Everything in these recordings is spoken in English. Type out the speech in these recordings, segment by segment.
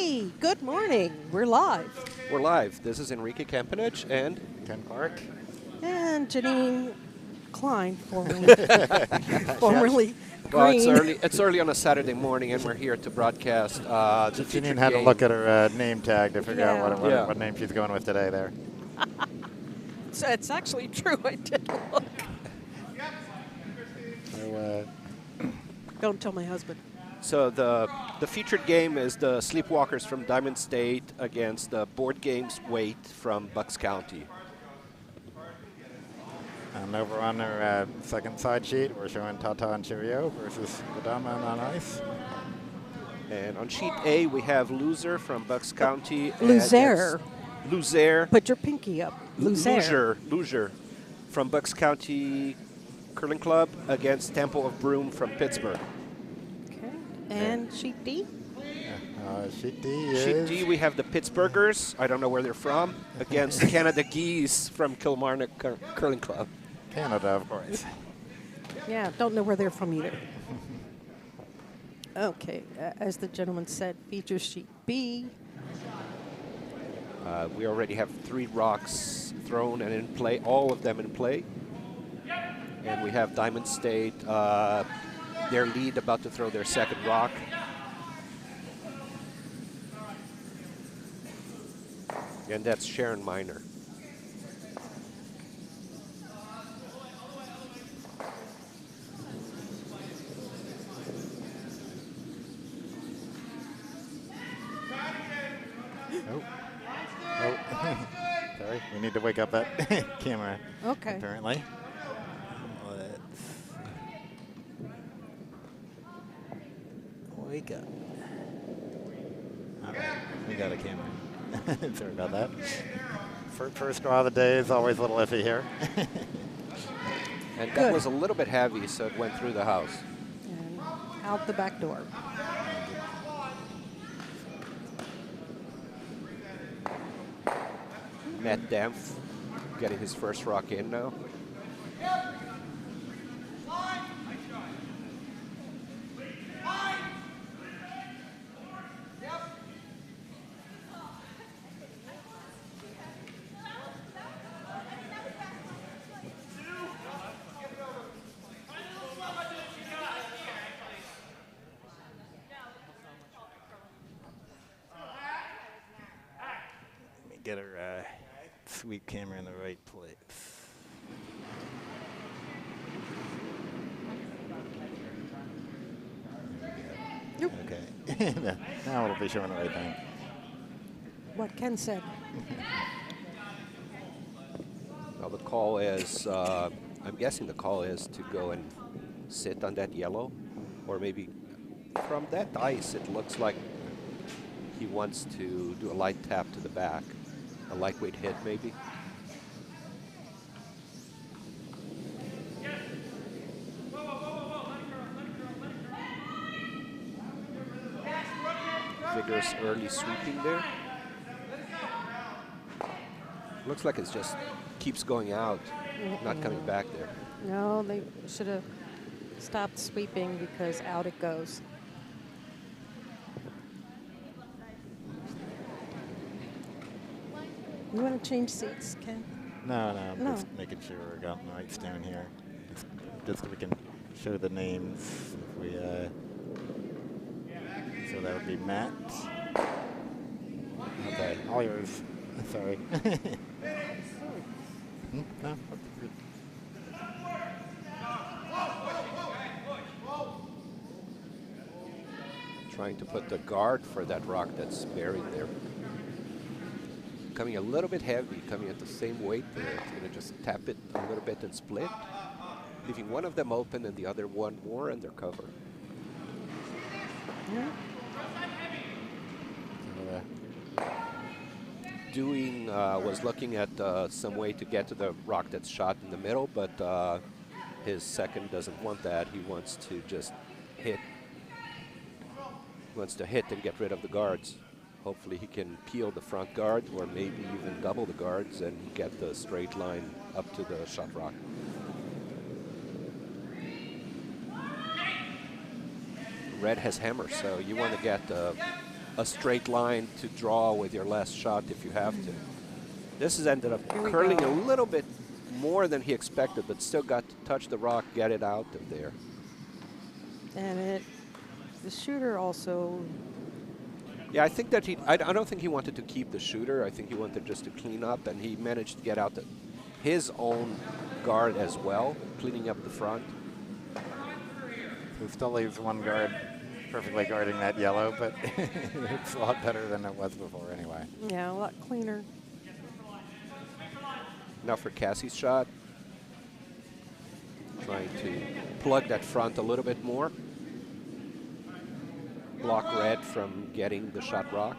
Hey, good morning. We're live. We're live. This is Enrique Campanich and Ken Clark. And Janine Klein, formerly well, Greene. it's early on a Saturday morning, and we're here to broadcast the featured Janine had to game. look at her name tag to figure out Yeah. what name she's going with today there. So it's actually true. I did look. So, Don't tell my husband. So the featured game is the Sleepwalkers from Diamond State against the Board Games Wait from Bucks County. and over on our second side sheet, we're showing Tata and Cheerio versus Gudetama on ice. And on sheet A, we have Loser from Bucks County. Loser. Loser. Put your pinky up. Loser. Loser from Bucks County Curling Club against Temple of Broome from Pittsburgh. Okay. And sheet D? Sheet D is... Sheet D, we have the Pittsburghers, I don't know where they're from, against Canada Geese from Kilmarnock Curling Club. Canada, of course. Yeah, don't know where they're from either. Okay, as the gentleman said, feature sheet B. We already have 3 rocks thrown and in play, all of them in play. And we have Diamond State, their lead, about to throw their second rock. And that's Sharon Minor. Oh. Sorry, we need to wake up that camera. Okay. Apparently. Wake up. All right, we got a camera. Sorry about that. First draw of the day is always a little iffy here. And that was a little bit heavy, so it went through the house. And out the back door. Matt Dampf getting his first rock in now. Let me get her sweep camera in the right place. Yep. Okay. Now it'll be showing the right thing. What Ken said. Well, the call is, I'm guessing the call is to go and sit on that yellow, or maybe from that ice, it looks like he wants to do a light tap to the back, a lightweight hit maybe. Vigorous early sweeping there. Looks like it just keeps going out, not coming back there. No, they should have stopped sweeping because out it goes. You want to change seats, Ken? No, I'm No. just making sure we're got the right stone here. Just so we can show the names. If we, so that would be Matt. Okay, all yours. Sorry. No. Trying to put the guard for that rock that's buried there. Coming a little bit heavy, coming at the same weight there. It's going to just tap it a little bit and split, leaving one of them open and the other one more under cover. Yeah. Dewey was looking at some way to get to the rock that's shot in the middle, but his second doesn't want that. He wants to just hit. He wants to hit and get rid of the guards. Hopefully he can peel the front guard or maybe even double the guards and get the straight line up to the shot rock. Red has hammer, so you want to get a straight line to draw with your last shot if you have to. This has ended up Here we curling go. a little bit more than he expected, but still got to touch the rock, get it out of there. And the shooter also, Yeah, I think that I don't think he wanted to keep the shooter. I think he wanted just to clean up, and he managed to get out his own guard as well, cleaning up the front. He still leaves one guard perfectly guarding that yellow, but it's a lot better than it was before anyway. yeah, a lot cleaner. Now for Cassie's shot. Trying to plug that front a little bit more. Block red from getting the shot rock.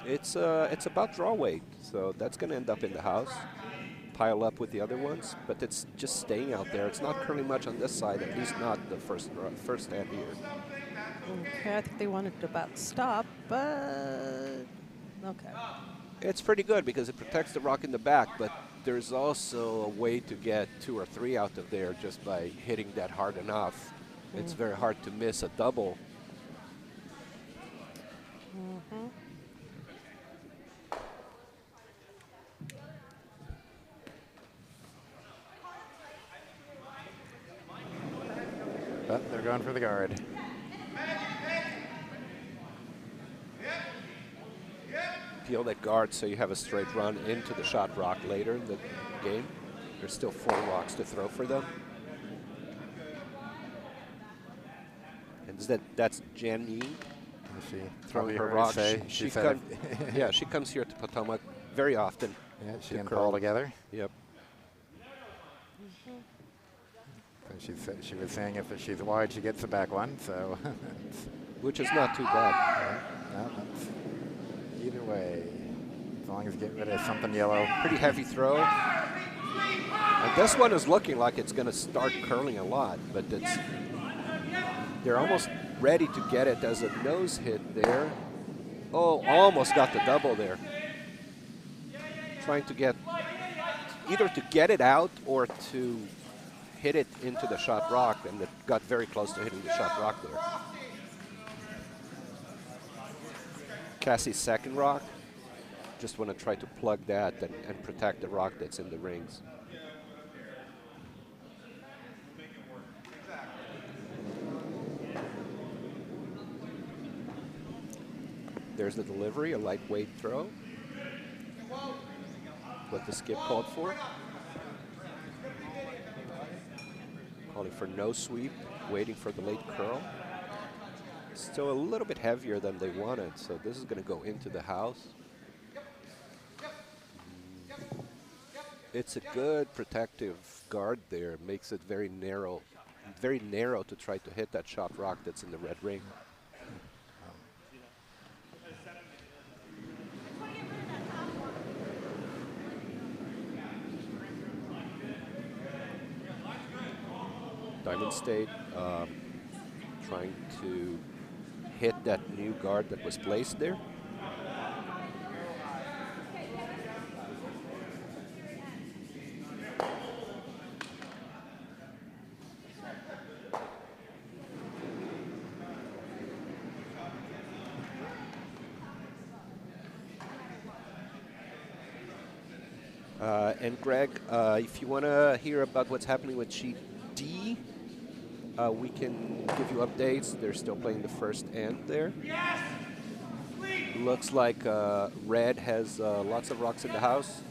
It's about draw weight, so that's going to end up in the house. Pile up with the other ones, but it's just staying out there. It's not curling much on this side, at least not the first stand here. Okay, I think they wanted to about stop, but okay. It's pretty good because it protects the rock in the back, but there's also a way to get 2 or 3 out of there just by hitting that hard enough. It's very hard to miss a double. But they're going for the guard. Peel that guard so you have a straight run into the shot rock later in the game. There's still 4 rocks to throw for them. And that's Jenn Ying throwing her rock. Yeah, she comes here to Potomac very often. Yeah, she and Paul together. Yep. She was saying if she's wide, she gets the back one, so. Which is not too bad. No, either way, as long as you get rid of something yellow. Pretty heavy throw. And this one is looking like it's going to start curling a lot, but they're almost ready to get it as a nose hit there. Oh, almost got the double there. Trying to get, either to get it out or to hit it into the shot rock, and it got very close to hitting the shot rock there. Cassie's second rock. Just want to try to plug that and protect the rock that's in the rings. There's the delivery, a lightweight throw. What the skip called for. Calling for no sweep, waiting for the late curl. Still a little bit heavier than they wanted, so this is going to go into the house. It's a good protective guard there. Makes it very narrow to try to hit that shot rock that's in the red ring. Diamond State trying to hit that new guard that was placed there. And Greg, if you want to hear about what's happening with sheet D, we can give you updates. They're still playing the first end there. Looks like red has lots of rocks in the house.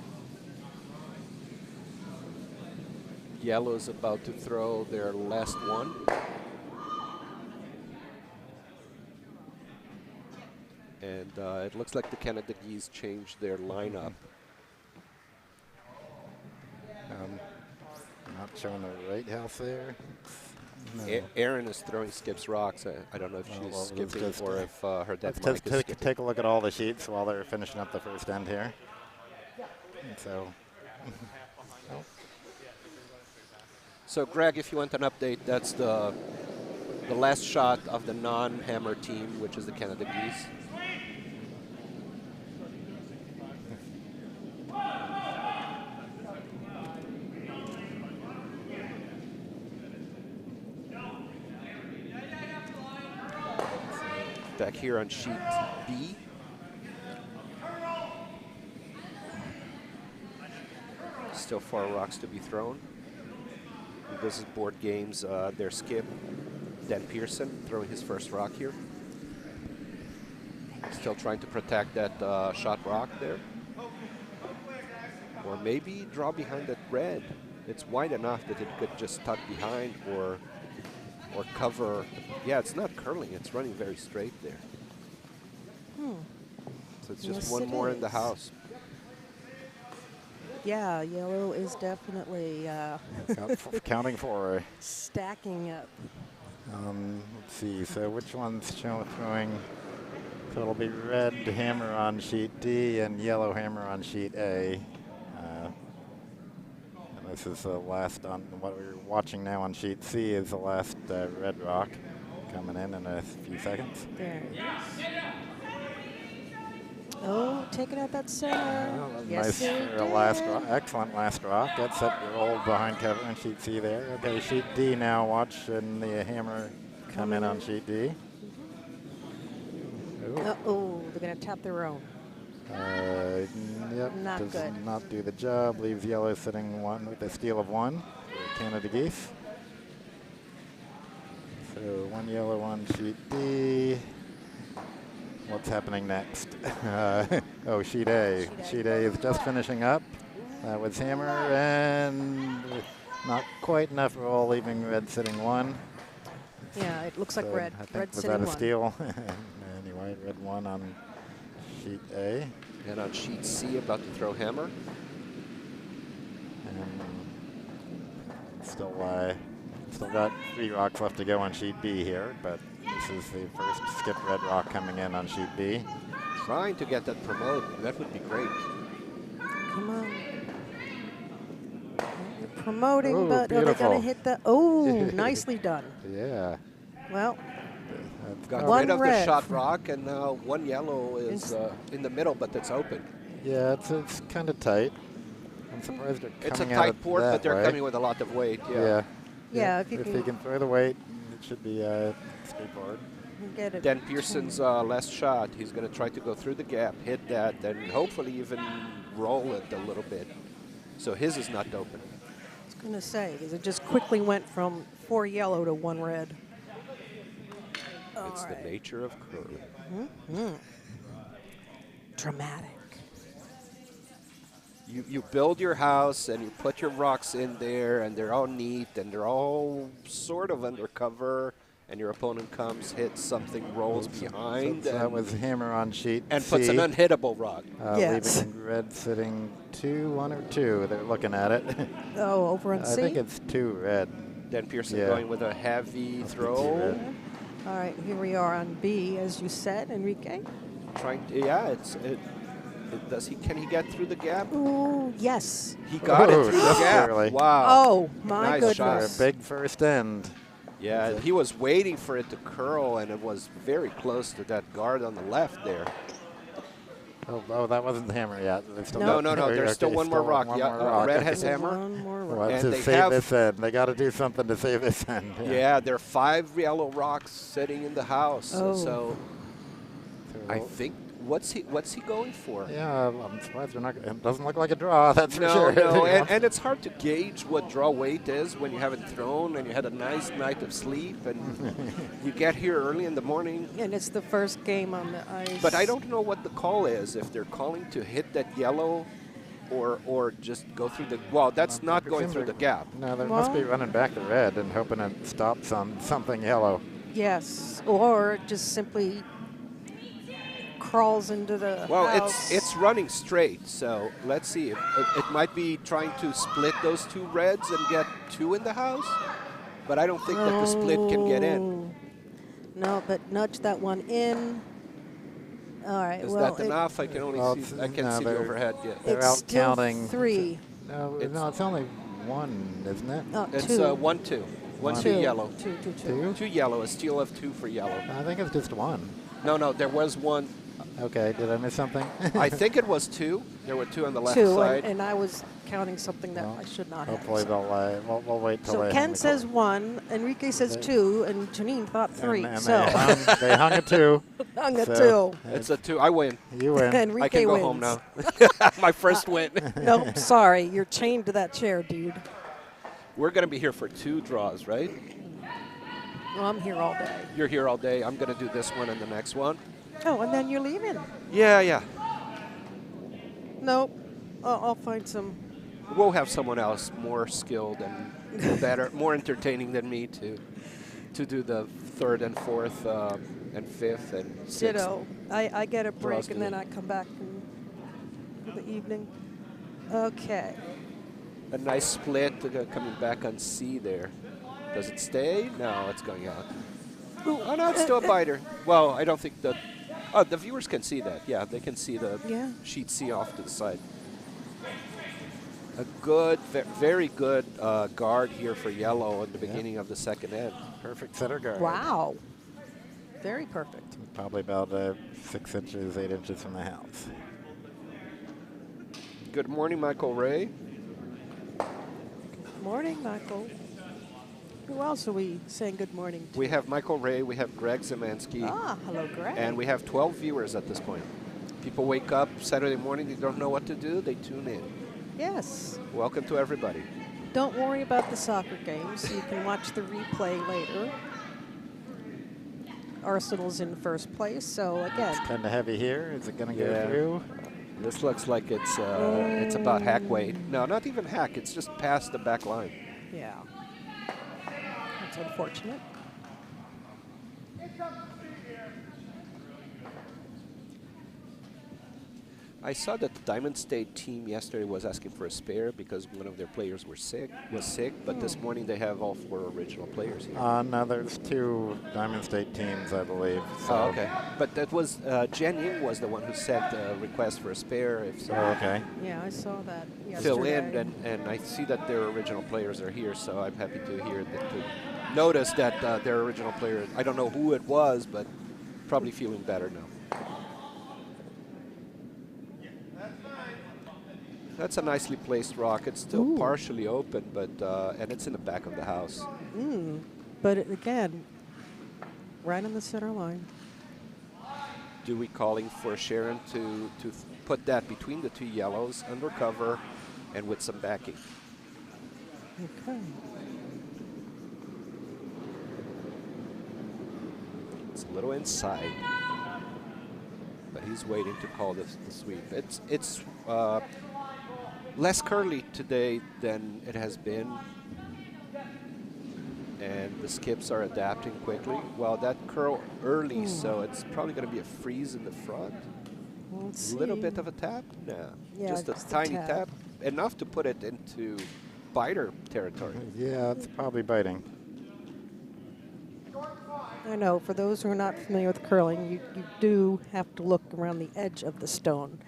Yellow's about to throw their last one. And it looks like the Canada Geese changed their lineup. Not showing the right house there. No. Erin is throwing skips rocks. I don't know if she's skipping or if her dead mic is skipping. Take a look at all the sheets while they're finishing up the first end here. And so. So Greg, if you want an update, that's the last shot of the non-hammer team, which is the Canada Geese. Back here on sheet B. Still 4 rocks to be thrown. This is board games. Their skip, Pearson, throwing his first rock here. Still trying to protect that shot rock there. Or maybe draw behind that red. It's wide enough that it could just tuck behind or cover. Yeah, it's not curling. It's running very straight there. So it's just one more in the house. Yeah, yellow is definitely Counting for. stacking up. Let's see. So which one's throwing? So it'll be red hammer on sheet D and yellow hammer on sheet A. And this is the last on what we're watching now on sheet C is the last red rock coming in a few seconds. There it is. Oh, taking out that center. Well, Yes, nice it last did. rock, excellent last rock. That's set rolled behind cover on sheet C there. Okay, sheet D now. Watch and the hammer come in on sheet D. Oh, they're going to tap their own. Yep, Not does good. not do the job. Leaves yellow sitting one with a steal of 1 for Canada Geese. So 1 yellow on sheet D. What's happening next? Oh, sheet A. Sheet A is just finishing up. That was hammer and not quite enough roll, leaving red sitting 1. Yeah, it looks like So red. I think Red was sitting that a 1. steal? Anyway, red 1 on sheet A. And on sheet C, about to throw hammer. And still got 3 rocks left to go on sheet B here, but this is the first skip red rock coming in on sheet B. Trying to get that promote. That would be great. Come on. You're promoting, Ooh, but are they going beautiful. to hit the... Oh, nicely done. Yeah. Well, Got One rid of the red. shot rock, and now 1 yellow is in the middle, but it's open. Yeah, it's kind of tight. I'm surprised they're It's a coming out tight of port, that but they're way. coming with a lot of weight. Yeah. Yeah, if you he can- can throw the weight, it should be straightforward. get it. Then Pearson's last shot, he's going to try to go through the gap, hit that, and hopefully even roll it a little bit. So his is not open. I was going to say, because it just quickly went from 4 yellow to 1 red. It's the nature of curling. Dramatic. You build your house and you put your rocks in there, and they're all neat and they're all sort of undercover, and your opponent comes, hits something, rolls behind, So that and, was hammer on sheet and C. puts an unhittable rock. Yes. Leaving red sitting 2, 1 or 2. They're looking at it. Oh, over on I C? think it's 2 red. Then Pearson Yeah. going with a heavy Must be throw. 2 red. All right, here we are on B, as you said, Enrique. Trying to, yeah, can he get through the gap? Ooh, yes. He got Ooh, it through the just gap. barely. Wow. Oh, my Nice goodness. shot. For a big first end. Yeah, he was waiting for it to curl, and it was very close to that guard on the left there. Oh, that wasn't the hammer yet. There's still No, got- there's still okay, one more rock. one Yeah, more rock. red has hammer. One more rock. Well, And to they save have- this end. They got to do something to save this end. Yeah, there are 5 yellow rocks sitting in the house. Oh. So I think what's he going for? Yeah, I'm surprised they're not. It doesn't look like a draw. That's for No, sure. no, and it's hard to gauge what draw weight is when you haven't thrown and you had a nice night of sleep and you get here early in the morning. And it's the first game on the ice. But I don't know what the call is, if they're calling to hit that yellow or just go through the, well, that's not going through the gap. No, they must be Well- running back to red and hoping it stops on something yellow. Yes, or just simply crawls into the Well, house. it's running straight, so let's see. It might be trying to split those 2 reds and get 2 in the house, but I don't think that the split can get in. No, but nudge that one in. All right. Is well, that enough? I can only Well, see. it's- I can't no, see the they're- overhead yet. They're It's out still counting 3. No, It's- no, it's only 1, isn't it? Oh, It's 2. 1-2. 1-2 2 yellow. 2, 2, 2. 2? 2 yellow. A steal of 2 for yellow. I think it's just 1. No, there was 1. Okay, did I miss something? I think it was 2. There were 2 on the left 2, side. and I was counting something that Well, I should not have. Hopefully they'll we'll wait till So they Ken hang the says 1, Enrique says They- 2, and Janine thought 3. And so they hung at 2. On the So, 2. It's a 2. I win. You win. Enrique I can go wins. home now. My first win. Nope, sorry. You're chained to that chair, dude. We're going to be here for 2 draws, right? Well, I'm here all day. You're here all day. I'm going to do this one and the next one. Oh, and then you're leaving? Yeah. Nope. I'll find some. We'll have someone else more skilled and better, more entertaining than me to do the 3rd and 4th and 5th and 6th. Ditto. I get a What else break and do then we- I come back for the evening. Okay. A nice split coming back on C there. Does it stay? No, it's going out. Oh, no, it's still a biter. Well, I don't think that. Oh, the viewers can see that. Yeah, they can see the Yeah. sheet C off to the side. A good, very good guard here for yellow at the beginning of the second end. Perfect center guard. Wow. Very perfect. Probably about 6 inches, 8 inches from the house. Good morning, Michael Ray. Morning, Michael. Who else are we saying good morning to? We have Michael Ray, we have Greg Zemansky, Hello, Greg. and we have 12 viewers at this point. People wake up Saturday morning, they don't know what to do, they tune in. Yes. Welcome to everybody. Don't worry about the soccer games. You can watch the replay later. Arsenal's in first place, so again. It's kind of heavy here. Is it going to Yeah. go through? This looks like it's about hack weight. No, not even hack, it's just past the back line. Yeah. That's unfortunate. I saw that the Diamond State team yesterday was asking for a spare because one of their players was sick, but this morning they have all 4 original players here. No, there's 2 Diamond State teams, I believe. So. Oh, okay. But that was, Ying was the one who sent a request for a spare. If so, Okay. Yeah, I saw that yesterday. fill in, and I see that their original players are here, so I'm happy to hear that, to notice that their original player, I don't know who it was, but probably feeling better now. That's a nicely placed rock. It's still partially open, but and it's in the back of the house. But again, right in the center line. Dewey calling for Sharon to put that between the 2 yellows, under cover, and with some backing. Okay. It's a little inside, but he's waiting to call the sweep. It's less curly today than it has been, and the skips are adapting quickly. Well, that curl early, so it's probably going to be a freeze in the front. Let's A little see. bit of a tap? No, Yeah, just a just a tiny tap. tap, enough to put it into biter territory. Yeah, it's probably biting. I know, for those who are not familiar with curling, you do have to look around the edge of the stone.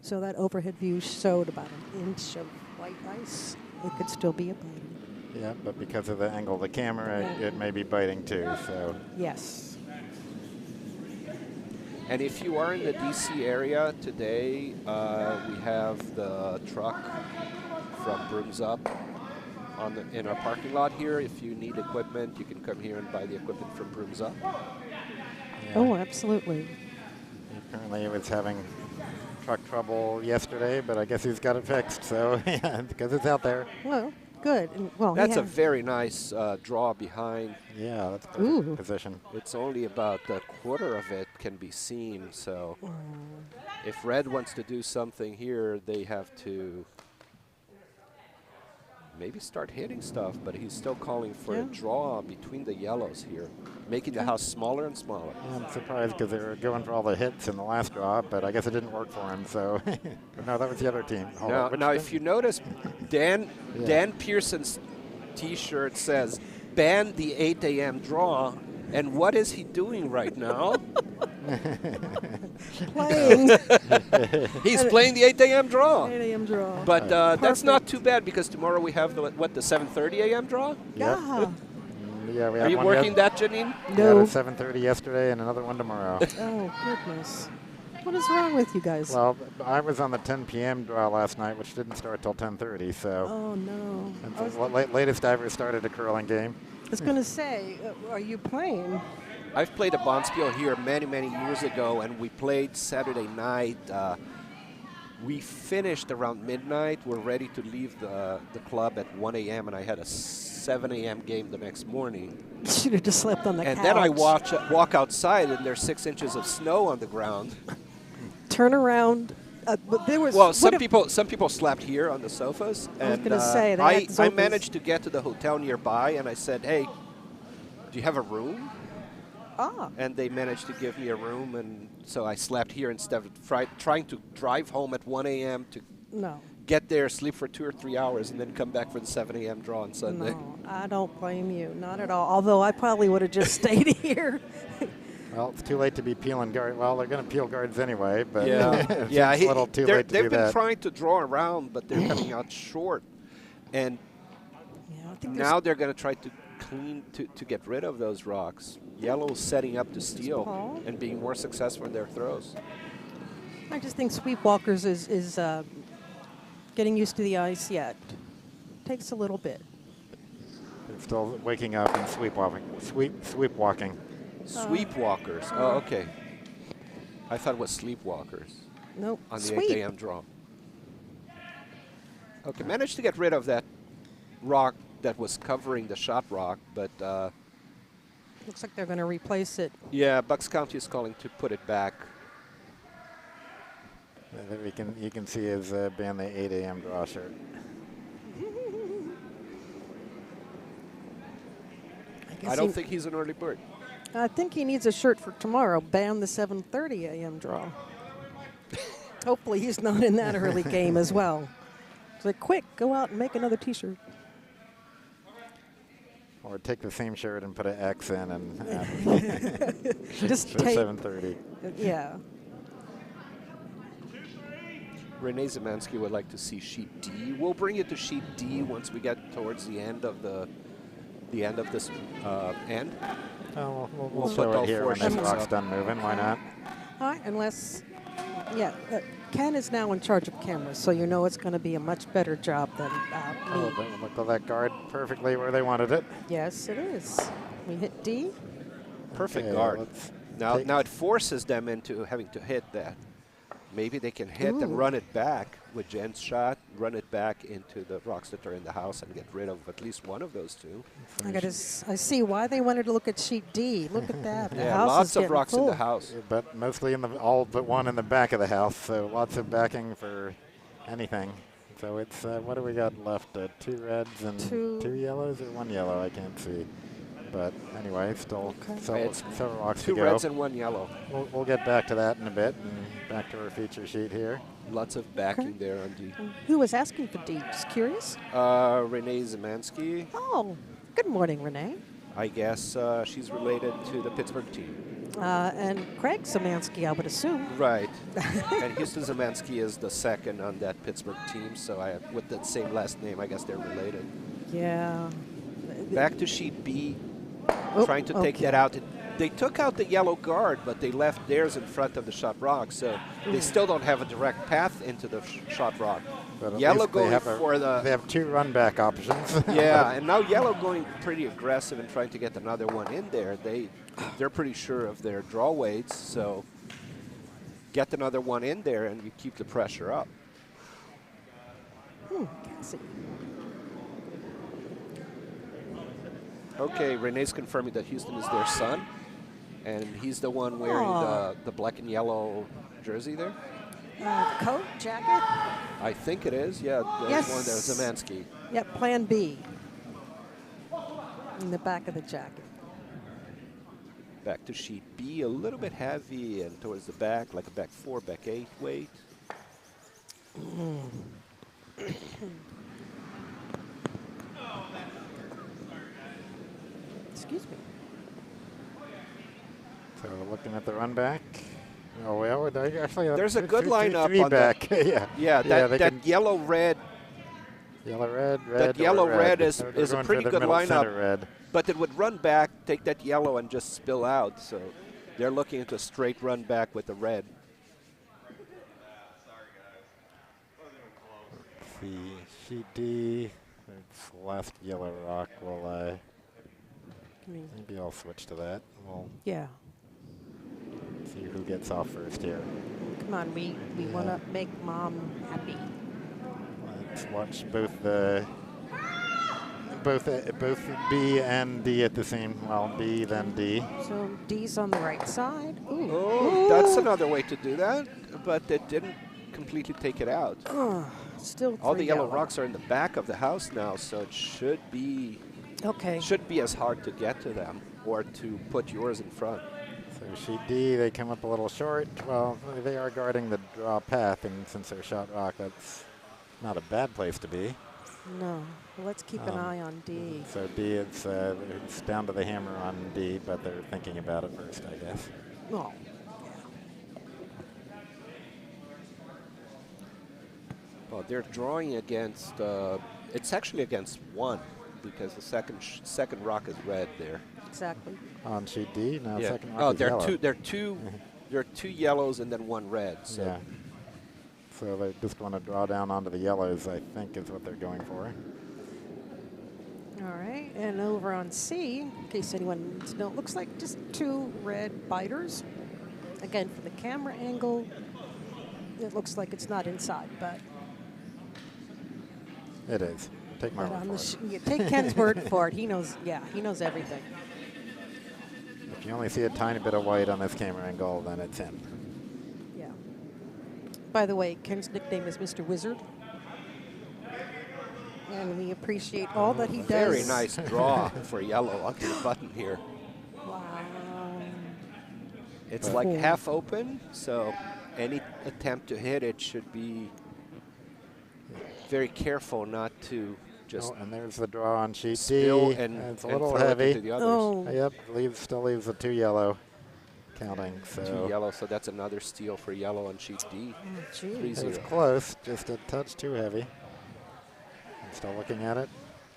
So that overhead view showed about an inch of white ice. It could still be a biting. Yeah, but because of the angle of the camera, it may be biting too. So Yes. And if you are in the DC area today, we have the truck from Brooms Up in our parking lot here. If you need equipment, you can come here and buy the equipment from Brooms Up. yeah. Oh, absolutely. Apparently he was having truck trouble yesterday, but I guess he's got it fixed. So yeah, because it's out there. Well, good. And, well, he That's a had- very nice draw behind. Yeah, that's perfect Ooh. position. It's only about a quarter of it can be seen. So if Red wants to do something here, they have to maybe start hitting stuff, but he's still calling for a Yeah. draw between the yellows here, making the house smaller and smaller. Yeah, I'm surprised because they were going for all the hits in the last draw, but I guess it didn't work for him. So no, that was the other team. Hold on, which Now, team? if you notice, Dan Pearson's T-shirt says, "Ban the 8 a.m. draw," and what is he doing right now? playing He's playing the 8 a.m. draw. 8 a.m. draw. But that's not too bad because tomorrow we have the 7:30 a.m. draw. yeah. Yeah, we Are have you one working that, Janine? No. at 7:30 yesterday and another one tomorrow. Oh, goodness. What is wrong with you guys? Well, I was on the 10 p.m. draw last night, which didn't start till 10:30. So Oh, no. that's the latest I ever started a curling game. I was going to say, are you playing? I've played a bonspiel here many, many years ago, and we played Saturday night. We finished around midnight. We're ready to leave the club at 1 a.m., and I had a 7 a.m. game the next morning. You should have just slept on the couch. And then I walk outside, and there's 6 inches of snow on the ground. Turn around. But there was some people slept here on the sofas. I was and going to say I managed to get to the hotel nearby, and I said, "Hey, do you have a room?" Ah. And they managed to give me a room, and so I slept here instead of trying to drive home at 1 a.m. to get there, sleep for 2 or 3 hours, and then come back for the 7 a.m. draw on Sunday. No, I don't blame you, not at all. Although I probably would have just stayed here. Well, it's too late to be peeling guards. Well, they're going to peel guards anyway, but yeah, it's a little too late to do that. They've been trying to draw around, but they're coming out short, and I think now they're going to try to clean to get rid of those rocks. Yellow's setting up to steal and being more successful in their throws. I just think Sweepwalkers is getting used to the ice yet. Takes a little bit. They're still waking up and sleepwalking. Sweepwalkers. Oh, okay. I thought it was sleepwalkers. Nope. On the 8 a.m. draw. Okay, managed to get rid of that rock that was covering the shot rock, but looks like they're going to replace it. Yeah, Bucks County is calling to put it back. You can see his band the 8 a.m. draw shirt. I don't think he's an early bird. I think he needs a shirt for tomorrow. Ban the 7:30 a.m. draw. Hopefully he's not in that early game as well. It's like, quick, go out and make another T-shirt. Or take the same shirt and put an X in and just for take 7:30. Yeah. Renee Zemansky would like to see sheet D. We'll bring it to sheet D once we get towards the end of this end. Oh, we'll put show all it here four when this sheets rock's up. done moving. Why not? All right, unless, Ken is now in charge of cameras, so you know it's going to be a much better job than me. Look at that guard perfectly where they wanted it. Yes, it is. We hit D. Perfect Okay, guard. let's Now it forces them into having to hit that. Maybe they can hit and run it back with Jenn's shot, run it back into the rocks that are in the house and get rid of at least one of those two. I see why they wanted to look at sheet D. Look at that. The Yeah, house lots is of getting rocks full. in the house. But mostly all but one in the back of the house, so lots of backing for anything. So it's, what do we got left? 2 reds and two yellows or 1 yellow? I can't see. But anyway, still several rocks to go. 2 reds and 1 yellow. We'll get back to that in a bit and back to our feature sheet here. Lots of backing there on D. Who was asking for D? Just curious. Renee Zemansky. Oh, good morning, Renee. I guess she's related to the Pittsburgh team. And Craig Szymanski, I would assume. Right. And Houston Zemansky is the second on that Pittsburgh team, so with the same last name, I guess they're related. Yeah. Back to sheet B, trying to take that out. They took out the yellow guard, but they left theirs in front of the shot rock, so they still don't have a direct path into the shot rock. But Yellow going for the... They have 2 run back options. Yeah, and now yellow going pretty aggressive and trying to get another one in there. They're pretty sure of their draw weights, so get another one in there and you keep the pressure up. Cassie. Okay, Renee's confirming that Houston is their son, and he's the one wearing the black and yellow jersey there. Coat, jacket? I think it is, yeah. There's one there, Zemansky. Yep, plan B. In the back of the jacket. Back to sheet B, a little bit heavy and towards the back, like a back 4, back 8 weight. Excuse me. So looking at the run back. Oh, well, actually, there's a good lineup three on back. That. Yeah, that yellow-red. Yellow-red, red. That yellow-red is a pretty good lineup. Red. But it would run back, take that yellow, and just spill out. So they're looking at a straight run back with the red. Let's see, sheet D. It's the last yellow rock will I mean, Maybe I'll switch to that. We'll yeah. see who gets off first here. Come on, we want to make Mom happy. Let's watch both B and D at the same. Well, B then D. So D's on the right side. Ooh. Oh, that's another way to do that, but it didn't completely take it out. Still All the three yellow rocks are in the back of the house now, so it should be as hard to get to them or to put yours in front. So sheet D, they come up a little short. Well, they are guarding the draw path, and since they're shot rock, that's not a bad place to be. No. Well, let's keep an eye on D. So D, it's down to the hammer on D, but they're thinking about it first, I guess. Oh. Well, they're drawing against, it's actually against one because the second rock is red there. Exactly. On sheet D, now Yeah. second rock Oh, is there yellow. are two yellows and then one red. So. Yeah. So they just want to draw down onto the yellows, I think, is what they're going for. All right, and over on C, in case anyone needs to know, it looks like just two red biters. Again, from the camera angle, it looks like it's not inside, but It is. Take my word for it. take Ken's word for it. He knows. Yeah, he knows everything. If you only see a tiny bit of white on this camera angle, then it's him. Yeah. By the way, Ken's nickname is Mr. Wizard, and we appreciate all that he does. Very nice draw for yellow onto the button here. Wow. It's like half open, so any attempt to hit it should be very careful not to just and there's the draw on sheet spill D. and It's a and little throw it heavy. into the others. Oh. Yep, still leaves the two yellow counting. So Two yellow, so that's another steal for yellow on sheet D. Gee. 3-0. it was close, just a touch too heavy. I'm still looking at it.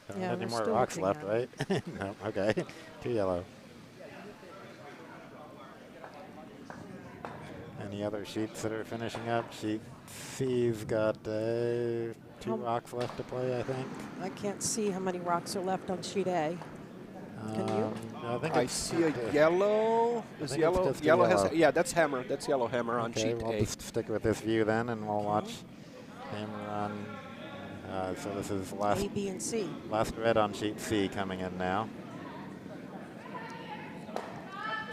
Don't Yeah, have any we're more still rocks looking left, right? No, okay. Two yellow. Any other sheets that are finishing up? Sheet C's got two rocks left to play, I think. I can't see how many rocks are left on sheet A. Can you? I think I it's see a just yellow. I Is think it's yellow? just a Yellow has. yellow. Yeah, that's hammer. That's yellow hammer on okay, sheet we'll A. just stick with this view then, and we'll watch hammer on. So this is A, B, and C. last red on sheet C coming in now.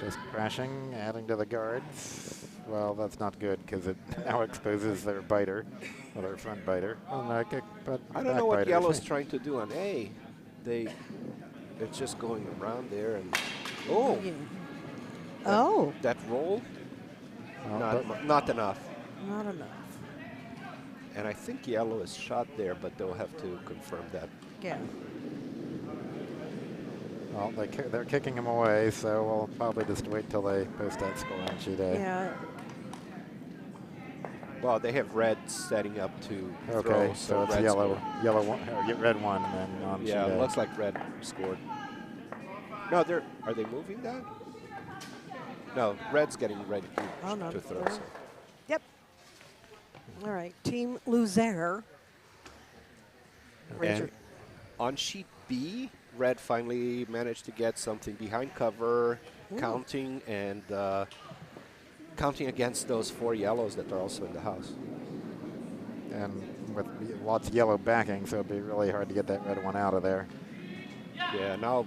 Just crashing, adding to the guards. Well, that's not good because it now exposes their biter, or their front biter. Oh, no, but I don't know what yellow's trying to do on A. It's just going around there and Yeah. Oh, that roll, Oh, not enough. not enough. And I think yellow is shot there, but they'll have to confirm that. Yeah. well, they're kicking him away, so we'll probably just wait till they post that score on sheet A. Yeah. Well, they have red setting up to Okay, throw, so it's red yellow scored. one, or red one then on Yeah, sheet A. looks like red scored. No, are they moving that? No, red's getting ready Oh, no, to throw. they're- So. Yep. All right, Team Loser. And on sheet B, red finally managed to get something behind cover, counting and counting against those four yellows that are also in the house. And with lots of yellow backing, so it'd be really hard to get that red one out of there. Yeah, now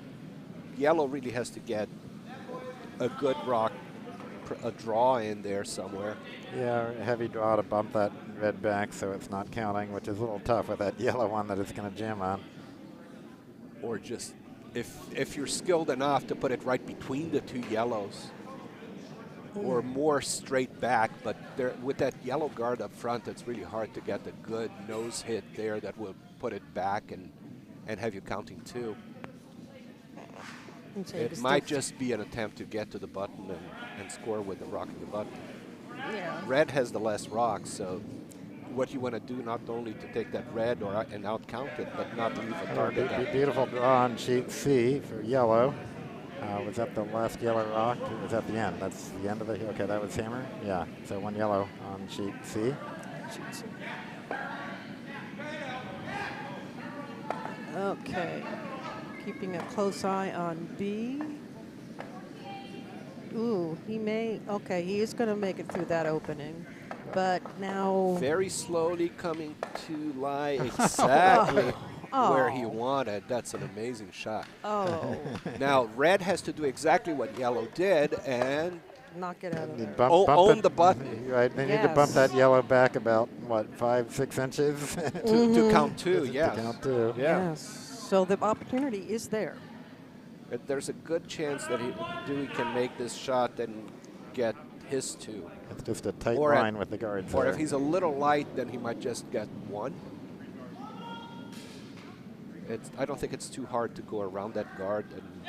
yellow really has to get a good rock, a draw in there somewhere. Yeah, a heavy draw to bump that red back so it's not counting, which is a little tough with that yellow one that it's going to jam on. Or just, if you're skilled enough to put it right between the two yellows, or more straight back, but with that yellow guard up front, it's really hard to get the good nose hit there that will put it back and have you counting two. It might just be an attempt to get to the button and score with the rock in the button. Yeah. Red has the less rocks, so what you want to do not only to take that red and out count it, but not leave a target. Beautiful draw on sheet C for yellow. Was that the last yellow rock? Or was that the end? That's the end of it? Okay, that was hammer? Yeah, so one yellow on sheet C. Okay. keeping a close eye on B. Ooh, he may, okay, he is going to make it through that opening. But now... Very slowly coming to lie exactly where he wanted. That's an amazing shot. Oh. Now, red has to do exactly what yellow did and Knock it out of there. own the button. Right, they need to bump that yellow back about, what, 5-6 inches? To count two, yes. To count two. Yeah. Yes. So the opportunity is there. There's a good chance that Dewey can make this shot and get his two. It's just a tight Or line with the guards Or there. if he's a little light, then he might just get one. I don't think it's too hard to go around that guard, and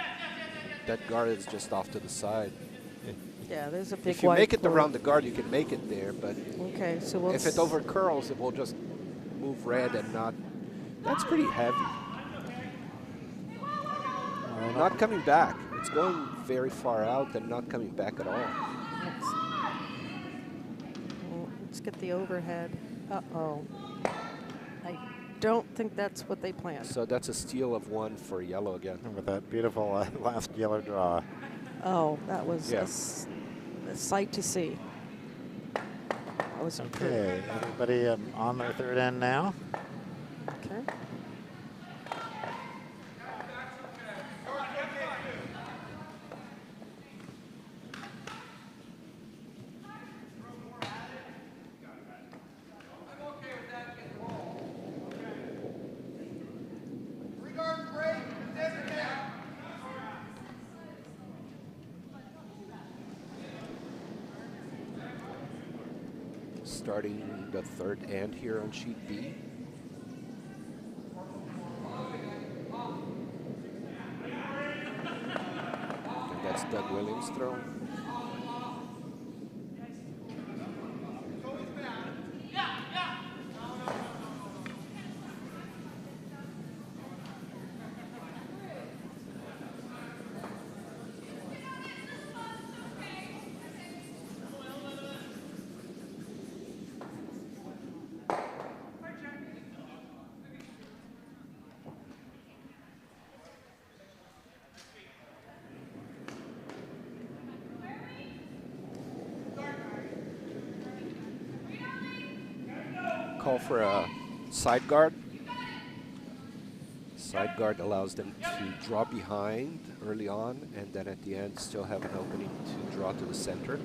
that guard is just off to the side. Yeah, there's a big If you white make it court. around the guard, you can make it there, but Okay, so we'll if it over curls, it will just move red and not. That's pretty heavy. Not coming back. It's going very far out and not coming back at all. Let's get the overhead. Uh-oh. I don't think that's what they planned. So that's a steal of one for yellow again. And with that beautiful last yellow draw. Oh, that was Yeah. a sight to see. That was Okay, everybody on their third end now. Okay. Starting the third end here on sheet B. And that's Doug Williams' throw. Call for a side guard. Side guard allows them to draw behind early on, and then at the end still have an opening to draw to the center.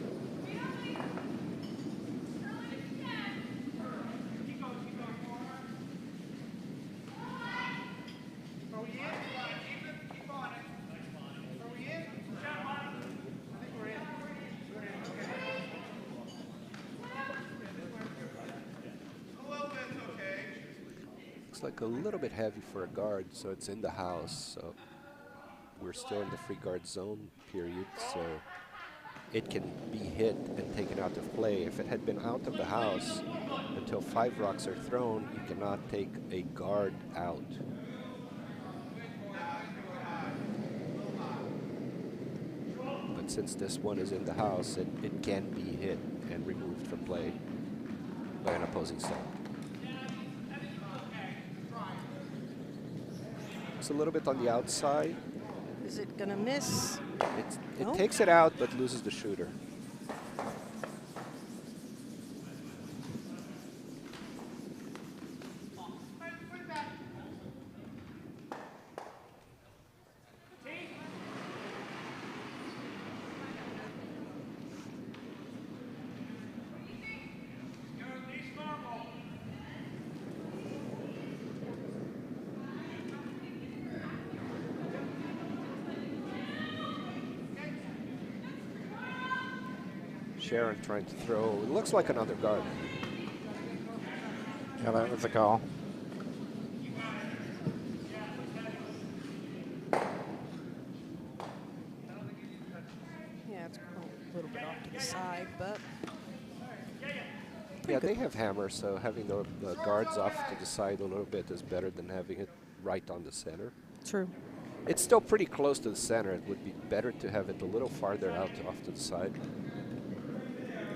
Looks like a little bit heavy for a guard, so it's in the house. So we're still in the free guard zone period, so it can be hit and taken out of play. If it had been out of the house until 5 rocks are thrown, you cannot take a guard out. But since this one is in the house, it can be hit and removed from play by an opposing side. It's a little bit on the outside. Is it going to miss? It takes it out, but loses the shooter. Sharon trying to throw. It looks like another guard. Yeah, that was a call. Yeah, it's a little bit off to the side, but... Yeah, they have hammers, so having the guards off to the side a little bit is better than having it right on the center. True. It's still pretty close to the center. It would be better to have it a little farther out off to the side.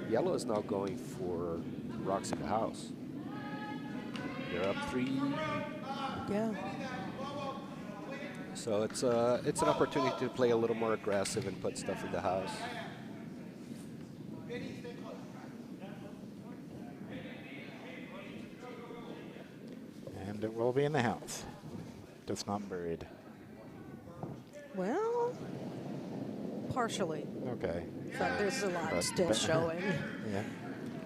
Yellow is now going for rocks in the house. They're up 3. Yeah. So it's an opportunity to play a little more aggressive and put stuff in the house. And it will be in the house, just not buried. Well, partially. Okay. But there's a lot But- still but- showing. Yeah,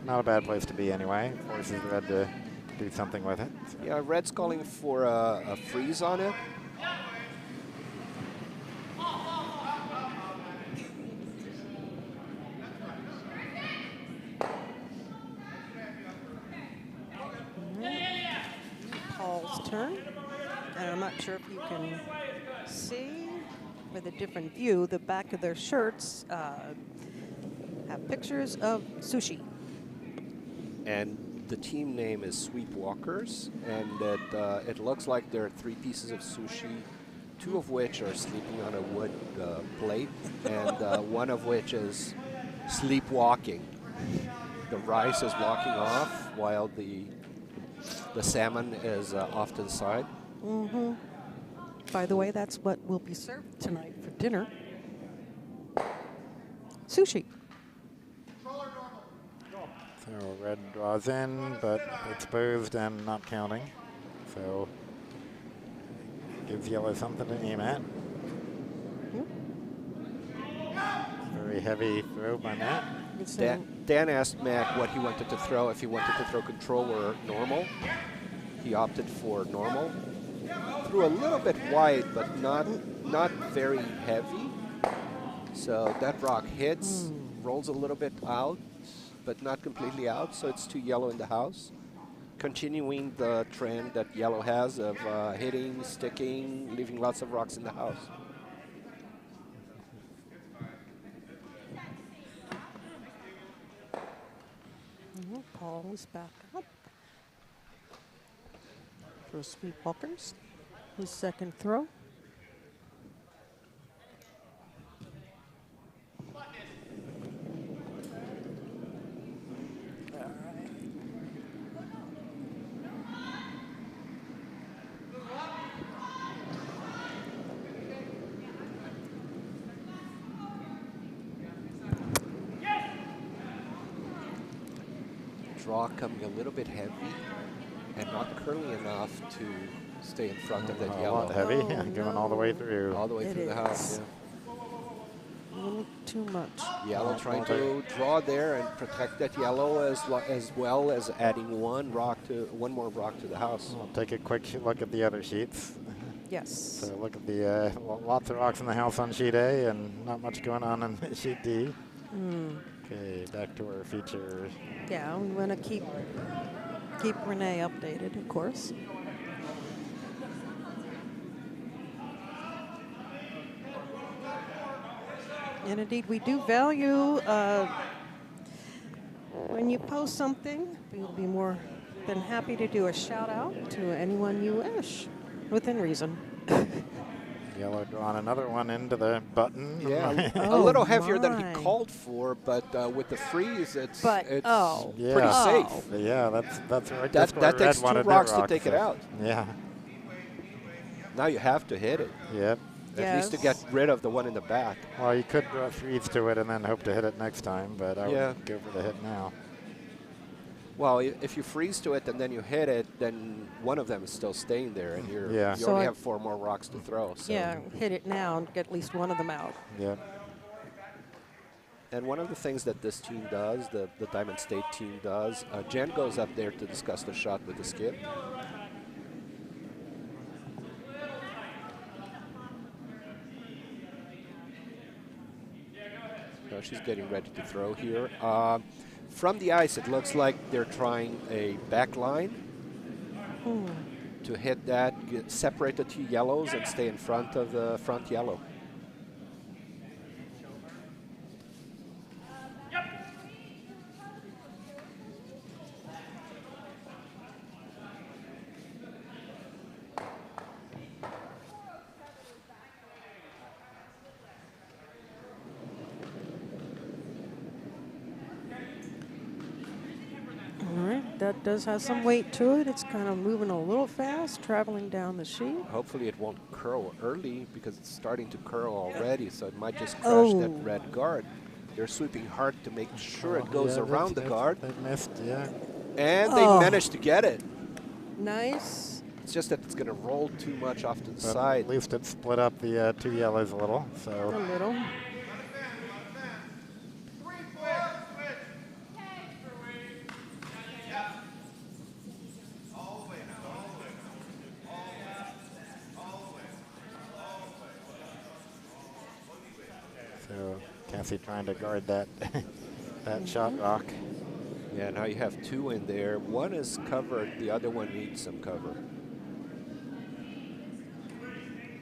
not a bad place to be anyway. Forces red to do something with it. So. Yeah, red's calling for a freeze on it. Paul's turn. And I'm not sure if you can see with a different view, the back of their shirts have pictures of sushi. And the team name is Sweepwalkers, and it looks like there are 3 pieces of sushi, 2 of which are sleeping on a wood plate, and one of which is sleepwalking. The rice is walking off while the salmon is off to the side. Mm-hmm. By the way, that's what will be served tonight for dinner. Sushi. So red draws in, but exposed and not counting. So gives yellow something to aim at. Very heavy throw by Matt. It's Dan asked Mac what he wanted to throw, if he wanted to throw control or normal. He opted for normal. Threw a little bit wide, but not very heavy. So that rock hits, rolls a little bit out, but not completely out, so it's 2 yellow in the house. Continuing the trend that yellow has of hitting, sticking, leaving lots of rocks in the house. Paul is back up for Sweepwalkers. His second throw. Draw coming a little bit heavy and not curly enough to stay in front of that A yellow. lot heavy, Oh, going all the way through. All the way It through the house. is. A little too much. Yeah. Yellow trying to draw there and protect that yellow as well as adding one more rock to the house. We'll take a quick look at the other sheets. Yes. So look at the lots of rocks in the house on sheet A and not much going on in sheet D. Okay, back to our feature. Yeah, we want to keep Renee updated, of course. And indeed, we do value when you post something. We'll be more than happy to do a shout out to anyone you wish, within reason. Yellow drawing another one into the button. Yeah, Oh a little heavier than my. he called for, but with the freeze, it's But, pretty Yeah. safe. Yeah, that's right. That That's where takes red 2 wanted their rocks to rock, take it so- out. Yeah. Now you have to hit it, Yep. at least to get rid of the one in the back. Well, you could draw freeze to it and then hope to hit it next time, but I Yeah. would go for the hit now. Well, if you freeze to it and then you hit it, then one of them is still staying there, and you So only I- have 4 more rocks to throw. So. Yeah, hit it now and get at least one of them out. Yep. And one of the things that this team does, the Diamond State team does, Jenn goes up there to discuss the shot with the skip. So she's getting ready to throw here. From the ice, it looks like they're trying a back line to hit that, separate the 2 yellows, and stay in front of the front yellow. that does have some weight to it. It's kind of moving a little fast, traveling down the sheet. Hopefully it won't curl early because it's starting to curl already, so it might just crush that red guard. They're sweeping hard to make sure it goes around the guard. They missed, yeah. And they managed to get it. Nice. It's just that it's going to roll too much off to the But side. at least it split up the 2 yellows a little. A So little. Cassie trying to guard that that shot rock. Yeah, now you have 2 in there. One is covered, the other one needs some cover.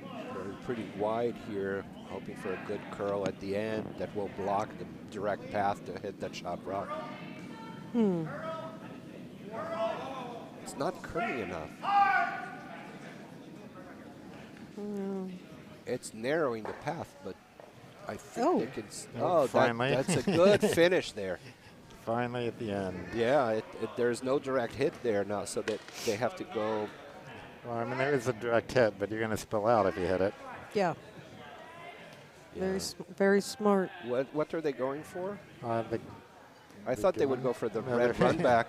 They're pretty wide here, hoping for a good curl at the end that will block the direct path to hit that shot rock. It's not curly enough. It's narrowing the path, but I think they can. Finally. That's a good finish there. Finally at the end. Yeah, there's no direct hit there now, so that they have to go. Well, I mean, there is a direct hit, but you're going to spill out if you hit it. Yeah. Very smart. What are they going for? The I thought they would go for the red run back.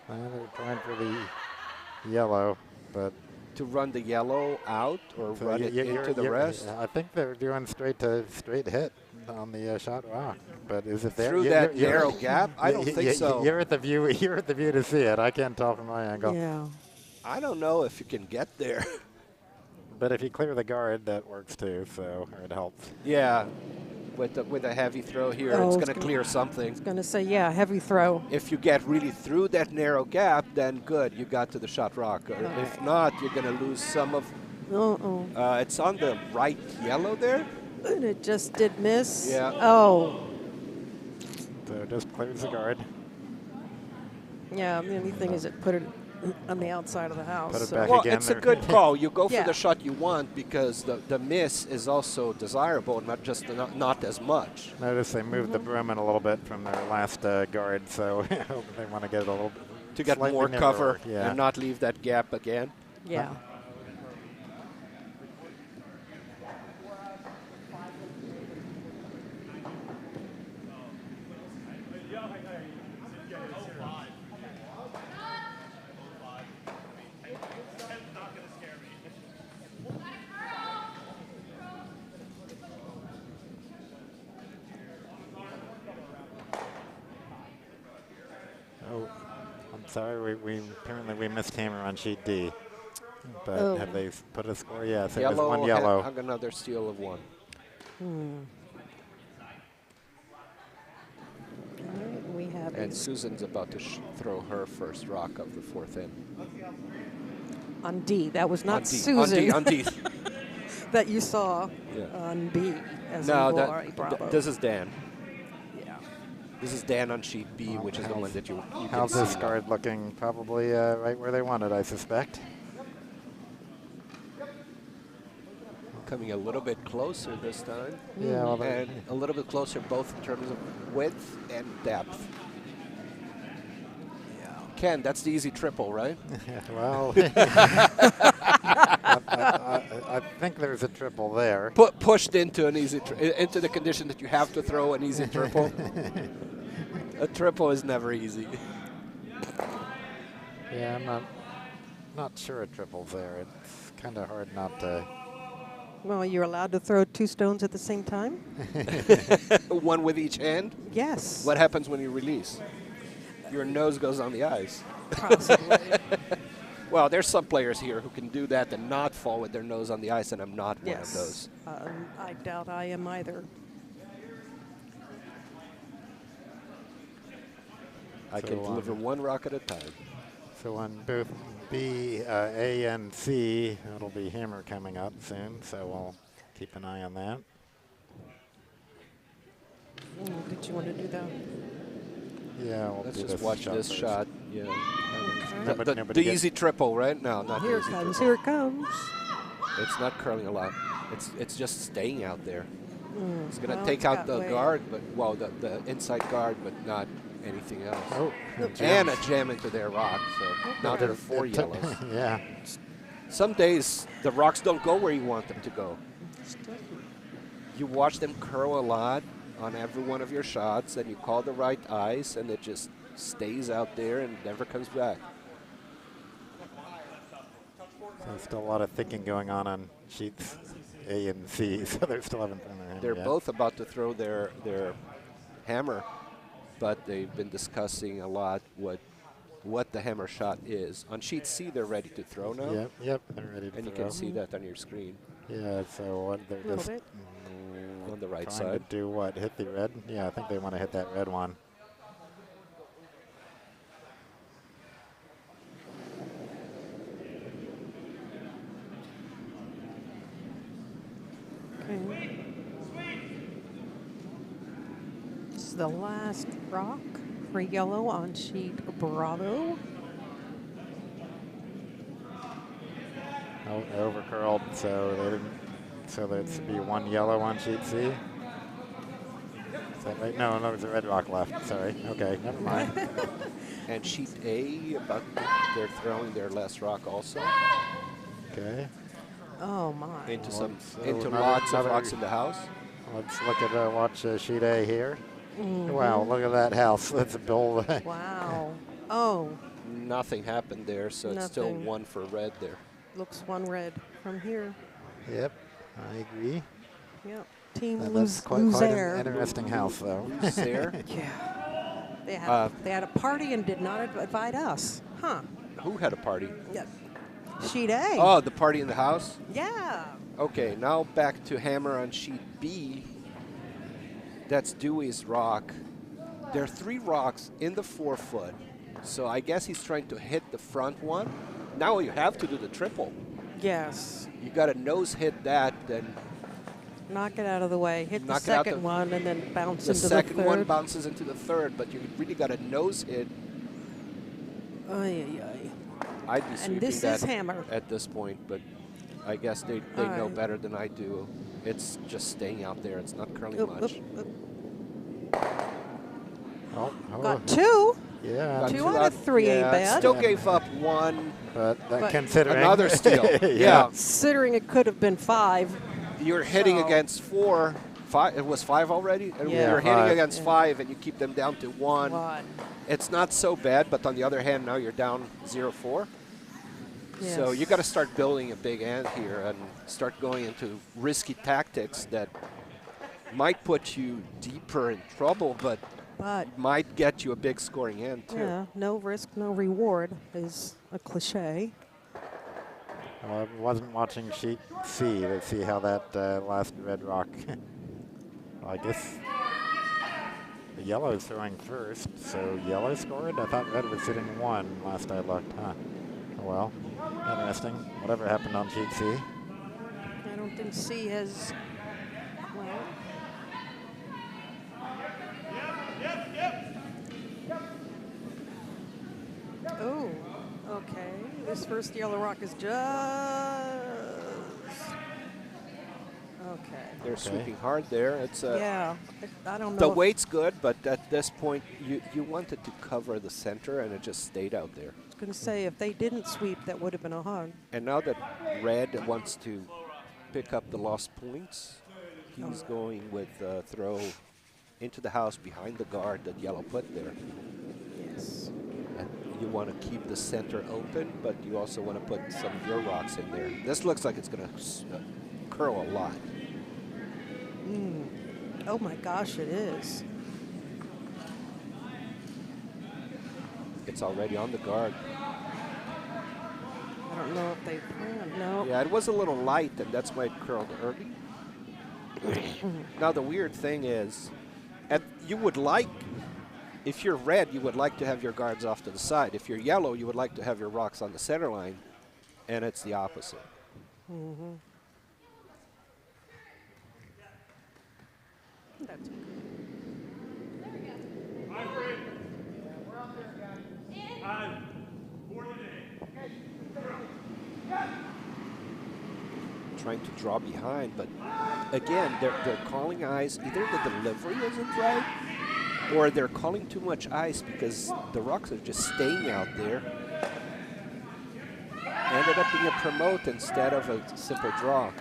They're trying for the yellow, but To run the yellow out or so run it into the rest? I think they're doing straight hit on the shot rock, but is it there? Through that narrow gap? I don't think so. You're at the view. You're at the view to see it. I can't tell from my angle. Yeah. I don't know if you can get there. But if you clear the guard, that works too. So it helps. Yeah, with a heavy throw here, it's going to clear something. Going to say, yeah, heavy throw. If you get really through that narrow gap, then good, you got to the shot rock. Or if not, you're going to lose some of. It's on the right yellow there. And it just did miss. Yeah. Oh. So it just clears the guard. Yeah, the only thing is it put it on the outside of the house. Put it so. back Well, again it's a there. good call. You go for Yeah. the shot you want because the miss is also desirable, not just not as much. Notice they moved the broom in a little bit from their last guard, so they want to get it a little bit To get slightly more narrower. cover Yeah. and not leave that gap again. Yeah. Oh, I'm sorry. Apparently we missed hammer on sheet D. But have they put a score? Yes, it was one yellow. Hung another steal of 1. We have And Susan's about to throw her first rock of the 4th in. on D. That was not on D, Susan On D. that you saw Yeah. on B. As No, in Glory, Bravo. this is Dan. Yeah. This is Dan on sheet B, which is the one that you can How's see this now. guard looking? Probably right where they wanted, I suspect. Coming a little bit closer this time. Yeah, well, And a little bit closer both in terms of width and depth. Ken, that's the easy triple, right? well, I think there's a triple there. Pushed into an easy into the condition that you have to throw an easy triple. A triple is never easy. Yeah, I'm not sure a triple's there. It's kind of hard not to. Well, you're allowed to throw 2 stones at the same time? One with each hand. Yes. What happens when you release? Your nose goes on the ice. Possibly. Well, there's some players here who can do that and not fall with their nose on the ice, and I'm not one of Yes. those. I doubt I am either. I can deliver 1 rock at a time. So on both B, A, and C, it'll be hammer coming up soon, so we'll keep an eye on that. Did you want to do that? Yeah, we'll Let's do just this watch shot this first. shot. Yeah. Nobody The gets- easy triple, right? No, not Here the it easy comes. triple. Here it comes. It's not curling a lot. It's just staying out there. It's going to well, take it's out got the weight. guard, but well, the inside guard, but not anything else. Oh, And a jam into their rock. So now there are 4 yellows. Yeah. Some days the rocks don't go where you want them to go. You watch them curl a lot on every one of your shots, and you call the right ice, and it just stays out there and never comes back. So there's still a lot of thinking going on sheets A and C, so they still haven't thrown their hammer They're yet. both about to throw their hammer, but they've been discussing a lot what the hammer shot is. On sheet C, they're ready to throw now. Yep, they're ready to And you throw. can see that on your screen Yeah, so what they're A little just bit. on the right trying side. to do what? Hit the red? Yeah, I think they want to hit that red one. Okay. This is the last rock for yellow on sheet Bravo. Oh, over curled, so they didn't. So there should be 1 yellow on sheet C. Is that right? No, there's a red rock left. Sorry. Okay, never mind. And sheet A, they're throwing their last rock also Okay. Oh my. into So into another- lots of another- rocks in the house. Let's look at watch sheet A here. Mhm. Wow, look at that house. That's a bull. Wow. Oh, Nothing happened there, so it's still Nothing. 1 for red there. looks 1 red from here. Yep, I agree. Yep. Team That's quite an Loser. interesting house, though. Who's there? Yeah. They had a party and did not invite us. Huh. Who had a party? Yep. Sheet A. Oh, the party in the house? Yeah. Okay, now back to hammer on sheet B. That's Dewey's rock. There are 3 rocks in the 4-foot, so I guess he's trying to hit the front one. Now you have to do the triple. Yes. You got to nose hit that, then Knock it out of the way. Hit the Knock it out second the- one and then bounce the into the second third. one bounces into the third, but you really got to nose hit. Ay, ay, ay. I'd be sweeping this that is hammer. at this point, but I guess they All know right. better than I do. It's just staying out there. It's not curling Oop, much. oop, oop. Oh, Got 2. yeah. Got 2 two out of 3 ain't yeah, bad. Still gave up 1. But But considering Another steal. Yeah. Considering it could have been 5. You're hitting So- against 4. 5. It was 5 already? And Yeah. You're hitting 5. against Yeah. 5, and you keep them down to 1. 1. It's not so bad, but on the other hand, now you're down 0-4. So you got to start building a big end here and start going into risky tactics that might put you deeper in trouble, but But, might get you a big scoring end too. yeah, no risk, no reward is a cliche. Well, I wasn't watching sheet C to see how that last red rock. Well, I guess the yellow is throwing first, so yellow scored. I thought red was sitting 1 last I looked. Huh. Oh, well, interesting. Whatever happened on sheet C. I don't think C has. Well, oh, okay. This first yellow rock is just. Okay. They're sweeping hard there. It's Yeah. I don't know. the if- weight's good, but at this point, you wanted to cover the center, and it just stayed out there. I was going to say, if they didn't sweep, that would have been a hug. And now that red wants to pick up the lost points, he's going with throw into the house behind the guard that yellow put there. Yes. And you want to keep the center open, but you also want to put some of your rocks in there. This looks like it's going to curl a lot. Oh my gosh, it is. It's already on the guard. I don't know if they planned. No. Yeah, it was a little light, and that's why it curled early. Now, the weird thing is, you would like, if you're red, you would like to have your guards off to the side. If you're yellow, you would like to have your rocks on the center line, and it's the opposite. Mm-hmm. That's okay. Trying to draw behind, but again, they're calling eyes. Either the delivery isn't right, or they're calling too much ice because the rocks are just staying out there. Ended up being a promote instead of a simple draw.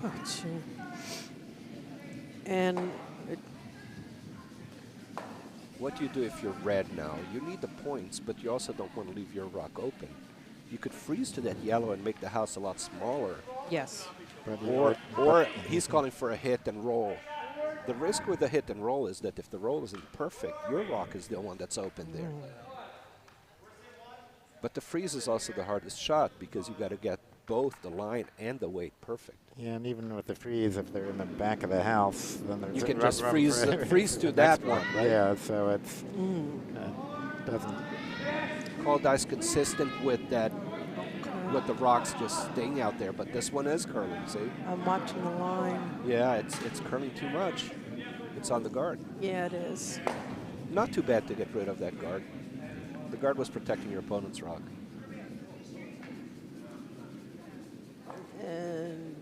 Oh, gee. And What do you do if you're red now? You need the points, but you also don't want to leave your rock open. You could freeze to that yellow and make the house a lot smaller. yes. Or he's calling for a hit and roll. The risk with the hit and roll is that if the roll isn't perfect, your rock is the one that's open there. But the freeze is also the hardest shot because you got to get both the line and the weight perfect. Yeah, and even with the freeze, if they're in the back of the house, then there's You a can room just for freeze to the that next one, right? Yeah, so it's doesn't. Call dice consistent with that, with the rocks just staying out there. But this one is curling, see? I'm watching the line. Yeah, it's curling too much. It's on the guard. Yeah, it is. Not too bad to get rid of that guard. The guard was protecting your opponent's rock. And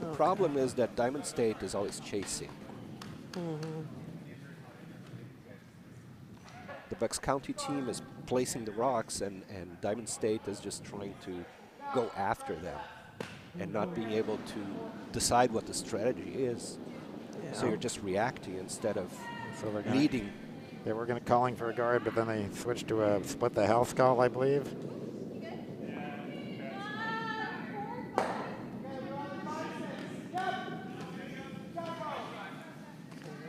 The problem is that Diamond State is always chasing. The Bucks County team is placing the rocks, and Diamond State is just trying to go after them and not being able to decide what the strategy is. So you're just reacting instead of So they're leading. They were going to calling for a guard, but then they switched to a split the house call, I believe.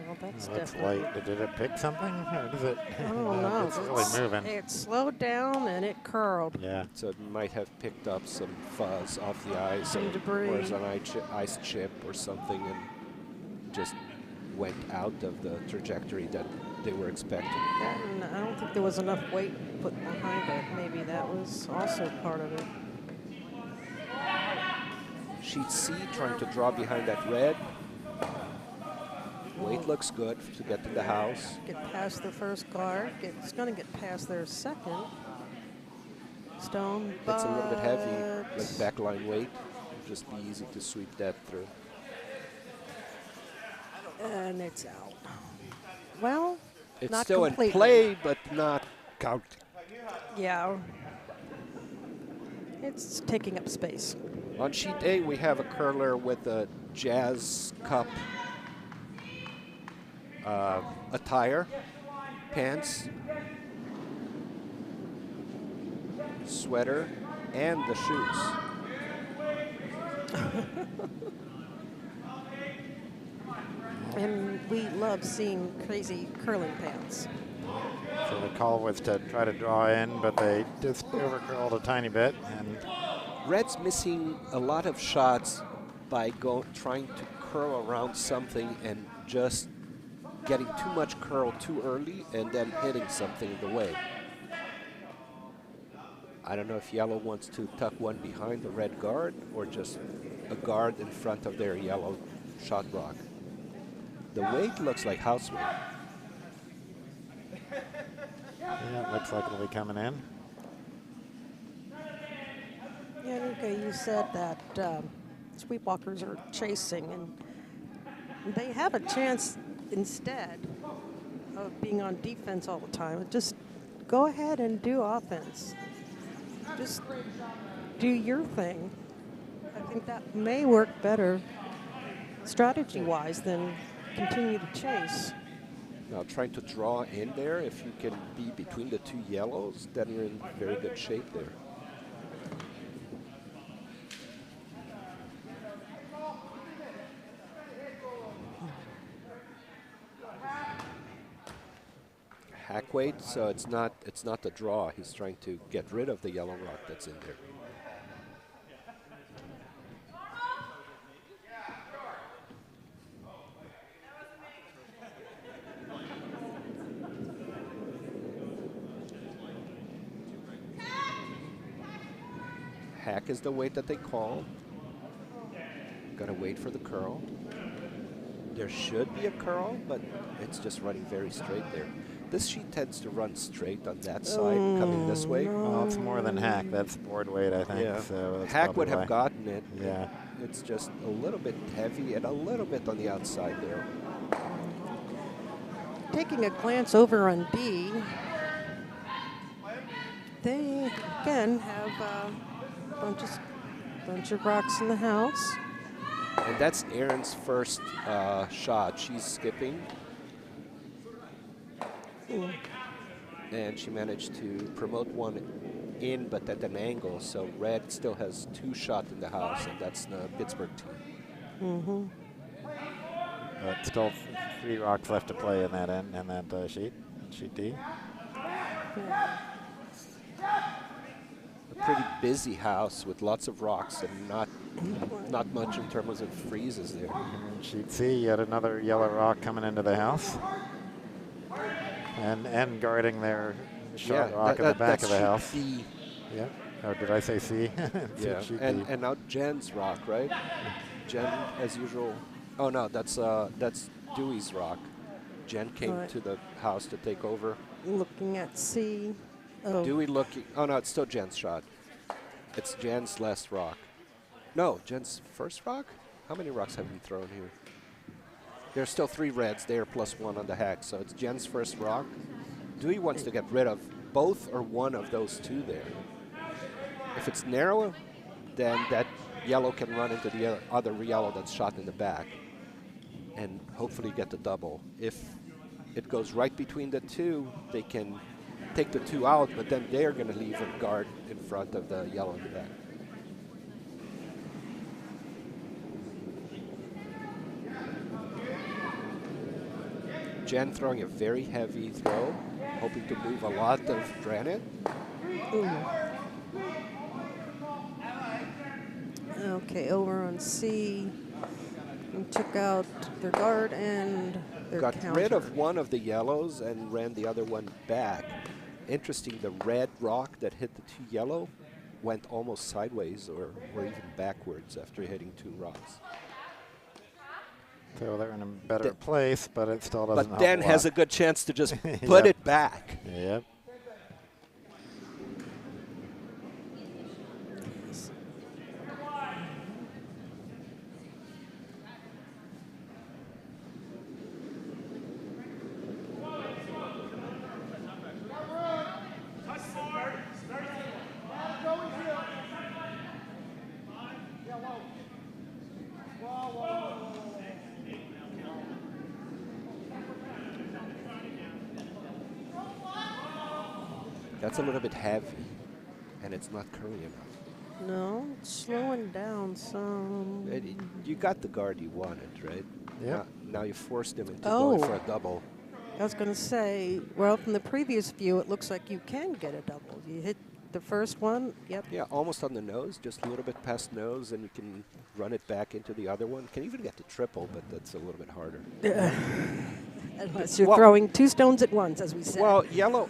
well, that's That's definitely. light. Did it pick something? Or does it? I don't know. It's really moving. It slowed down and it curled. Yeah. So it might have picked up some fuzz off the ice, Some debris. or an ice chip or something, and just went out of the trajectory that they were expecting. And I don't think there was enough weight put behind it. Maybe that was also part of it. Sheet C trying to draw behind that red. Weight looks good to get to the house. Get past the first guard. It's going to get past their second stone. It's a little bit heavy, but like backline weight. Just be easy to sweep that through. And it's out. Well, It's not still completely. in play, but not counting. Yeah. It's taking up space. On sheet A, we have a curler with a Jazz Cup attire, pants, sweater, and the shoes. And we love seeing crazy curling pants. So the call was to try to draw in, but they just overcurled a tiny bit. And Red's missing a lot of shots by trying to curl around something and just getting too much curl too early and then hitting something in the way. I don't know if yellow wants to tuck one behind the red guard or just a guard in front of their yellow shot rock. The weight looks like house weight. yeah, it looks like it'll be coming in. Yeah, Nika, you said that Sweepwalkers are chasing, and they have a chance instead of being on defense all the time. Just go ahead and do offense. Just do your thing. I think that may work better strategy-wise than continue to chase. Now trying to draw in there, if you can be between the two yellows, then you're in very good shape there. Hack weight, so it's not the draw. He's trying to get rid of the yellow rock that's in there. Hack is the weight that they call. Gotta wait for the curl. There should be a curl, but it's just running very straight there. This sheet tends to run straight on that side, coming this way. Well, it's more than hack. That's board weight, I think. Yeah. So that's Hack probably would have why. gotten it. Yeah. It's just a little bit heavy and a little bit on the outside there. Taking a glance over on D, they again have a bunch of rocks in the house. And that's Erin's first shot. She's skipping. Ooh. And she managed to promote one in, but at an angle. So red still has 2 shots in the house, and that's the Pittsburgh team. But still 3 rocks left to play in that end, in that sheet D. A pretty busy house with lots of rocks and not much in terms of freezes there. And sheet C, yet another yellow rock coming into the house. And guarding their short rock in the back of the house. D. Yeah. Oh, did I say C? Yeah. And now Jenn's rock, right? Jenn, as usual. Oh no, that's Dewey's rock. Jenn came to the house to take over. Looking at C. Oh. Dewey looking. Oh no, it's still Jenn's shot. It's Jenn's last rock. No, Jenn's first rock? How many rocks have been thrown here? There's still 3 reds there plus 1 on the hack, so it's Jenn's first rock. Dewey wants to get rid of both or one of those 2 there. If it's narrow, then that yellow can run into the other yellow that's shot in the back and hopefully get the double. If it goes right between the 2, they can take the 2 out, but then they're going to leave a guard in front of the yellow in the back. Jenn throwing a very heavy throw, hoping to move a lot of granite. Ooh. Okay, over on C, we took out their guard and their Got counter. rid of one of the yellows and ran the other one back. Interesting, the red rock that hit the 2 yellow went almost sideways or even backwards after hitting 2 rocks. So they're in a better place, but it still doesn't help. But Den a has lot. a good chance to just put it back. Yep. That's a little bit heavy, and it's not curly enough. No, it's slowing down some. You got the guard you wanted, right? Yeah. Now you forced him into going for a double. I was going to say, well, from the previous view, it looks like you can get a double. You hit the first one, yep. Yeah, almost on the nose, just a little bit past nose, and you can run it back into the other one. Can even get the triple, but that's a little bit harder. Unless you're throwing 2 stones at once, as we said. Well, yellow,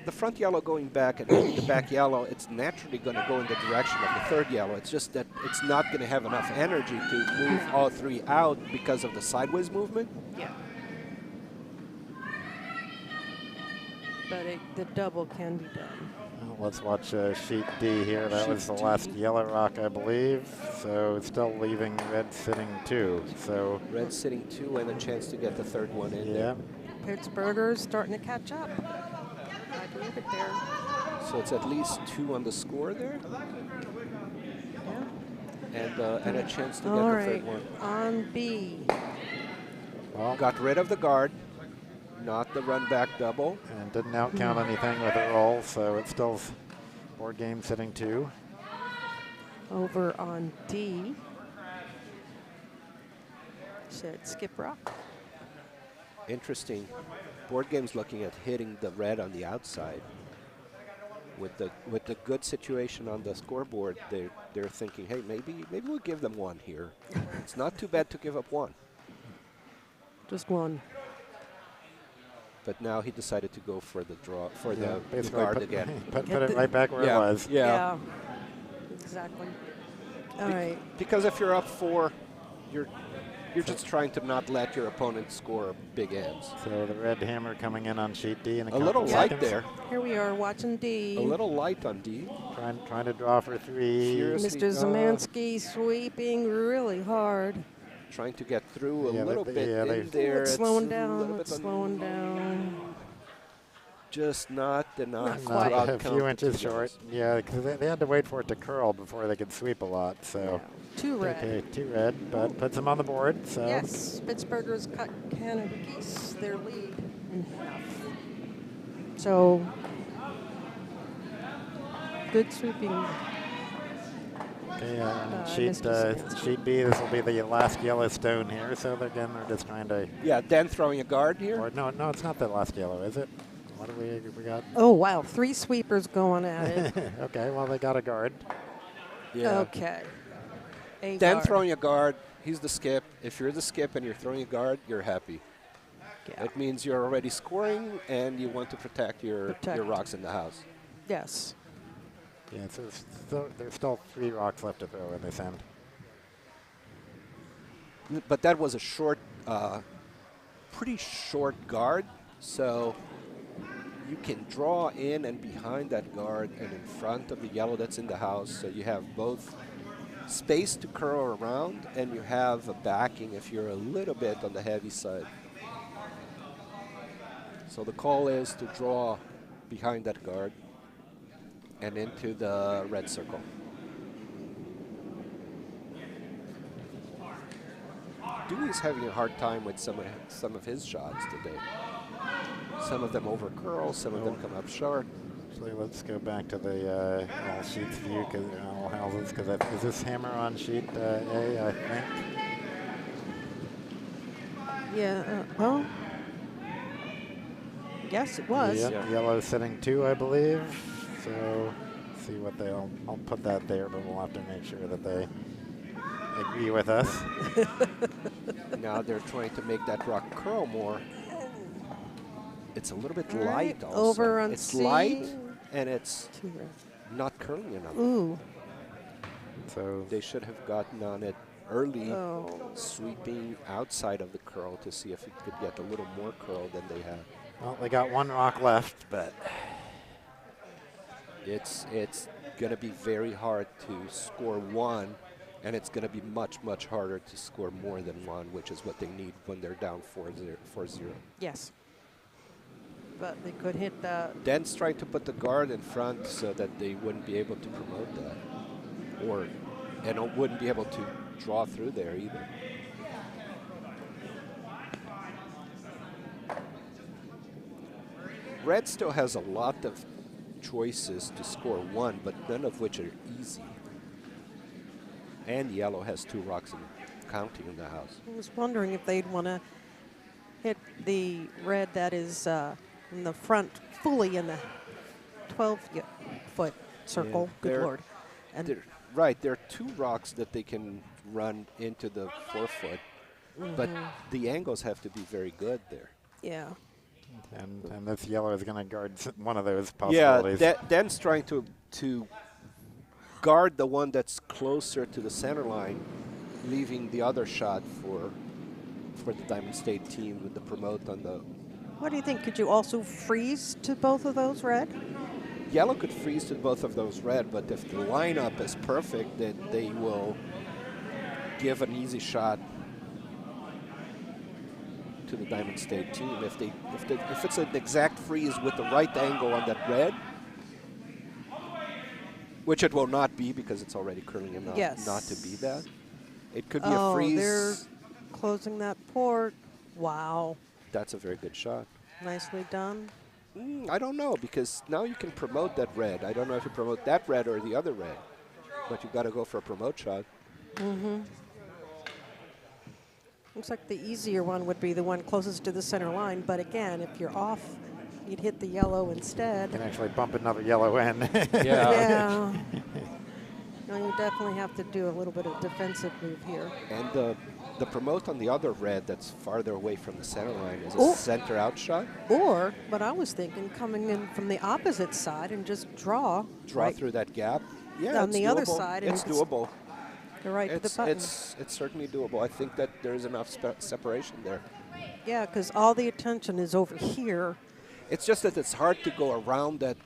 the front yellow going back and the back yellow, it's naturally going to go in the direction of the third yellow. It's just that it's not going to have enough energy to move all 3 out because of the sideways movement. Yeah. But the double can be done. Well, let's watch sheet D here. That was the last yellow rock, I believe. So it's still leaving red sitting 2. So red sitting 2 and a chance to get the third one in there. Pittsburghers starting to catch up. I believe it there. So it's at least 2 on the score there. Yeah. And a chance to get All the right. third one. On B. well, Got rid of the guard, not the run back double. and didn't outcount anything with a roll, so it's still board game sitting 2. Over on D. Said skip rock. Interesting. Board game's looking at hitting the red on the outside. With the good situation on the scoreboard, they're thinking, hey, maybe we'll give them 1 here. It's not too bad to give up 1. Just 1. But now he decided to go for the draw for the basically guard put, again. put it right back where it was. Yeah. Exactly. All right. Because if you're up 4, you're just trying to not let your opponent score big ends. So the red hammer coming in on sheet D in a A little couple light seconds. there. Here we are watching D. A little light on D. Trying to draw for 3. Furious. Mr. Zemansky sweeping really hard. trying to get through a Yeah, little they- bit yeah, they- in there. It's slowing a down. little It's bit slowing down. just not enough to quite. a outcount few the inches two short. yellows. Yeah, because they had to wait for it to curl before they could sweep a lot. So Yeah. 2 red. okay, 2 red, but puts them on the board. So Yes, Pittsburghers cut Canada Geese their lead in half. So good sweeping. okay, I sheet missed a second. sheet B. This will be the last yellow stone here. So they're just trying to. Yeah, Den throwing a guard here. Or no, it's not the last yellow, is it? What do we got? Oh wow, 3 sweepers going at it. Okay, well they got a guard. Yeah. Okay. A Den guard. throwing a guard. He's the skip. If you're the skip and you're throwing a guard, you're happy. Yeah. It means you're already scoring and you want to protect your rocks in the house. Yes. Yeah, so there's still 3 rocks left to throw in this end. But that was a short, pretty short guard. So you can draw in and behind that guard and in front of the yellow that's in the house. So you have both space to curl around and you have a backing if you're a little bit on the heavy side. So the call is to draw behind that guard and into the red circle. Dewey's having a hard time with some of his shots today. Some of them over curl, some of them come up short. Actually, let's go back to the all sheets view, all houses, because is this hammer on sheet A, I think? Yeah. Well. Yes, it was. Yep, Yeah. yellow sitting 2, I believe. So see what I'll put that there, but we'll have to make sure that they agree with us. Now they're trying to make that rock curl more. It's a little bit All right, light also. over on it's C. light and it's 2 red. not curling enough. Ooh. So They should have gotten on it early, Oh. sweeping outside of the curl to see if it could get a little more curl than they had. well, they got 1 rock left, but It's going to be very hard to score 1, and it's going to be much, much harder to score more than 1, which is what they need when they're down 4-0. Yes. But they could hit the. Den's trying to put the guard in front so that they wouldn't be able to promote that, and wouldn't be able to draw through there either. Red still has a lot of choices to score 1, but none of which are easy. And yellow has 2 rocks in counting in the house. I was wondering if they'd want to hit the red that is in the front, fully in the 12-foot circle. Good they're- Lord. And Right, there are 2 rocks that they can run into the 4-foot, but the angles have to be very good there. yeah. and this yellow is going to guard one of those Yeah, possibilities. Den's trying to guard the one that's closer to the center line, leaving the other shot for the Diamond State team with the promote on the. What do you think? Could you also freeze to both of those red? Yellow could freeze to both of those red, but if the lineup is perfect, then they will give an easy shot to the Diamond State team. If it's an exact freeze with the right angle on that red, which it will not be because it's already curling enough Yes. not to be that. It could be Oh, a freeze. they're closing that port. Wow. That's a very good shot. Nicely done. I don't know, because now you can promote that red. I don't know if you promote that red or the other red, but you've got to go for a promote shot. Looks like the easier one would be the one closest to the center line, but again, if you're off, you'd hit the yellow instead. Can actually bump another yellow in. Yeah. No, you definitely have to do a little bit of defensive move here. And the promote on the other red that's farther away from the center line is a Oh. center out shot. Or, what I was thinking, coming in from the opposite side and just draw. Draw right through that gap. Yeah, on it's the other doable. side, and It's you can doable. go right to the button. It's certainly doable. I think that there's enough separation there. Yeah, because all the attention is over here. It's just that it's hard to go around that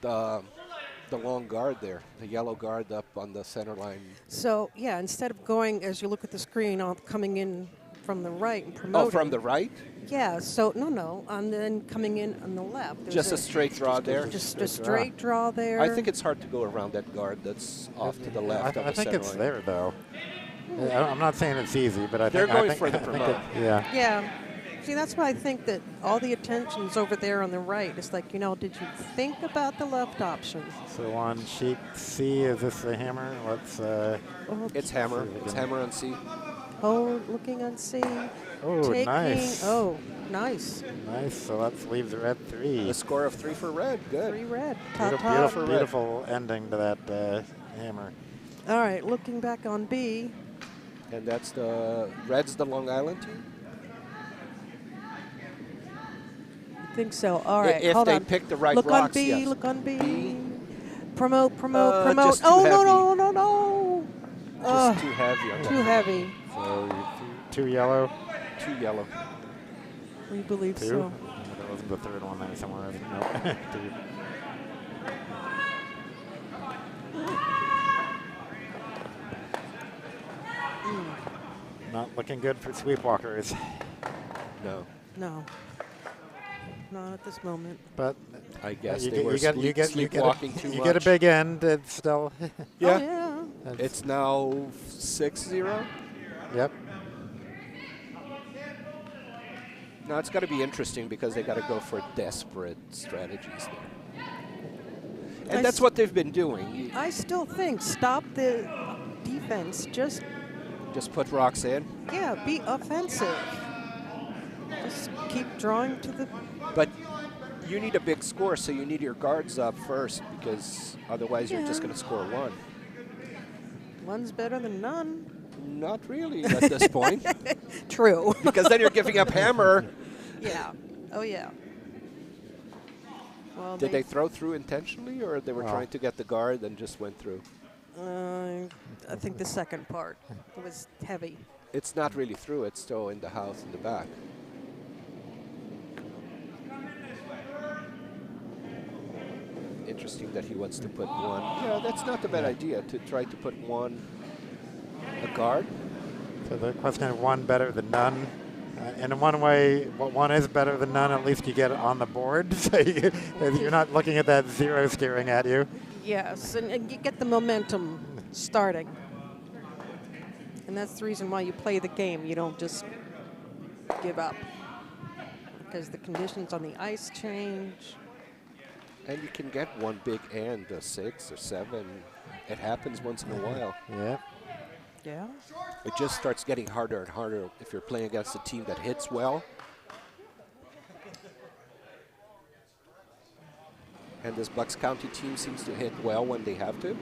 the long guard there, the yellow guard up on the center line. So, yeah, instead of going, as you look at the screen, coming in from the right and promoting. Oh, from the right? Yeah, so, no, and then coming in on the left. There's Just a straight draw there? Just a straight draw there. I think it's hard to go around that guard that's off to the left of I the think center it's line. there, though. I'm not saying it's easy, but I They're think going I think, for the I think promote. yeah. Yeah. See, that's why I think that all the attention's over there on the right. It's like, did you think about the left option? So on sheet C, is this the hammer? Let's. It's hammer. It's hammer on C. Oh, looking on C. Oh, taking, nice. Oh, nice. Nice. So let's leave the red 3. The score of 3 for red. Good. 3 red. Beautiful, beautiful ending to that hammer. All right, looking back on B. And that's the red's the Long Island team. I think so. All right, If hold they on. pick the right look rocks, on B. yes. Look on B. B. Promote. Just too Oh heavy. no. Just too heavy on Too that. heavy. So 2 yellow. 2 yellow. We believe 2. so. There wasn't the third one there somewhere. No. 2. Not looking good for Sweepwalkers. No. No. Not at this moment. But I guess you they were sleepwalking too much. You get a big end. It's still. Yeah. Oh, yeah. It's now 6-0. Yep. Now it's got to be interesting because they got to go for desperate strategies there. And that's what they've been doing. I still think stop the defense. Just put rocks in. Yeah, be offensive. Just keep drawing to the. But you need a big score, so you need your guards up first because otherwise you're just going to score 1. One's better than none. Not really at this point. True. Because then you're giving up hammer. Yeah. Oh, yeah. Well, Did they throw through intentionally, or they were Oh. trying to get the guard and just went through? I think the second part was heavy. It's not really through. It's still in the house in the back. Interesting that he wants to put 1. Yeah, that's not a bad idea to try to put 1 a guard. So the question is 1 better than none. And in one way, 1 is better than none. At least you get it on the board. So you're not looking at that 0 staring at you. Yes, and you get the momentum starting. And that's the reason why you play the game. You don't just give up. Because the conditions on the ice change. And you can get 1 big and a 6 or 7. It happens once in a while. Yeah. Yeah. It just starts getting harder and harder if you're playing against a team that hits well. And this Bucks County team seems to hit well when they have to.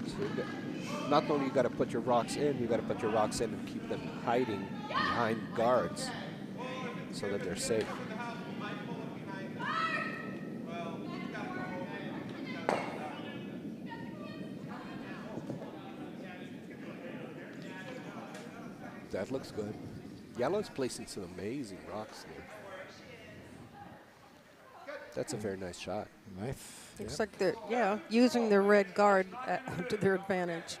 So not only you got to put your rocks in, you got to put your rocks in and keep them hiding behind guards so that they're safe. That looks good. Yellow's placing some amazing rocks there. That's a very nice shot. Nice. Looks like they're, using their red guard to their advantage.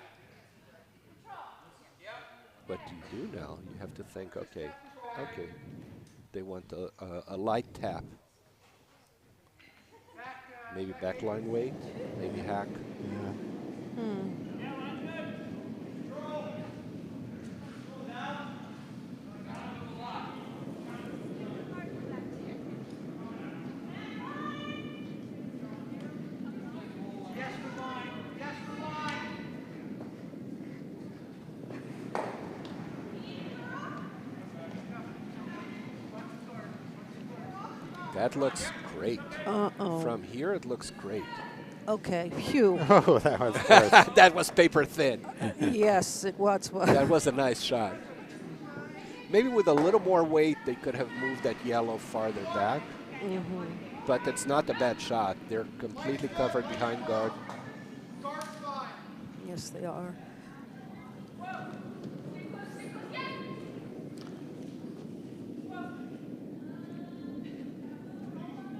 What do you do now? You have to think, okay, they want a light tap. Maybe backline weight, maybe hack. That looks great. Uh-oh. From here, it looks great. Okay, phew. Oh, that was good. That was paper thin. Yes, it was. That was a nice shot. Maybe with a little more weight, they could have moved that yellow farther back. But it's not a bad shot. They're completely covered behind guard. Yes, they are.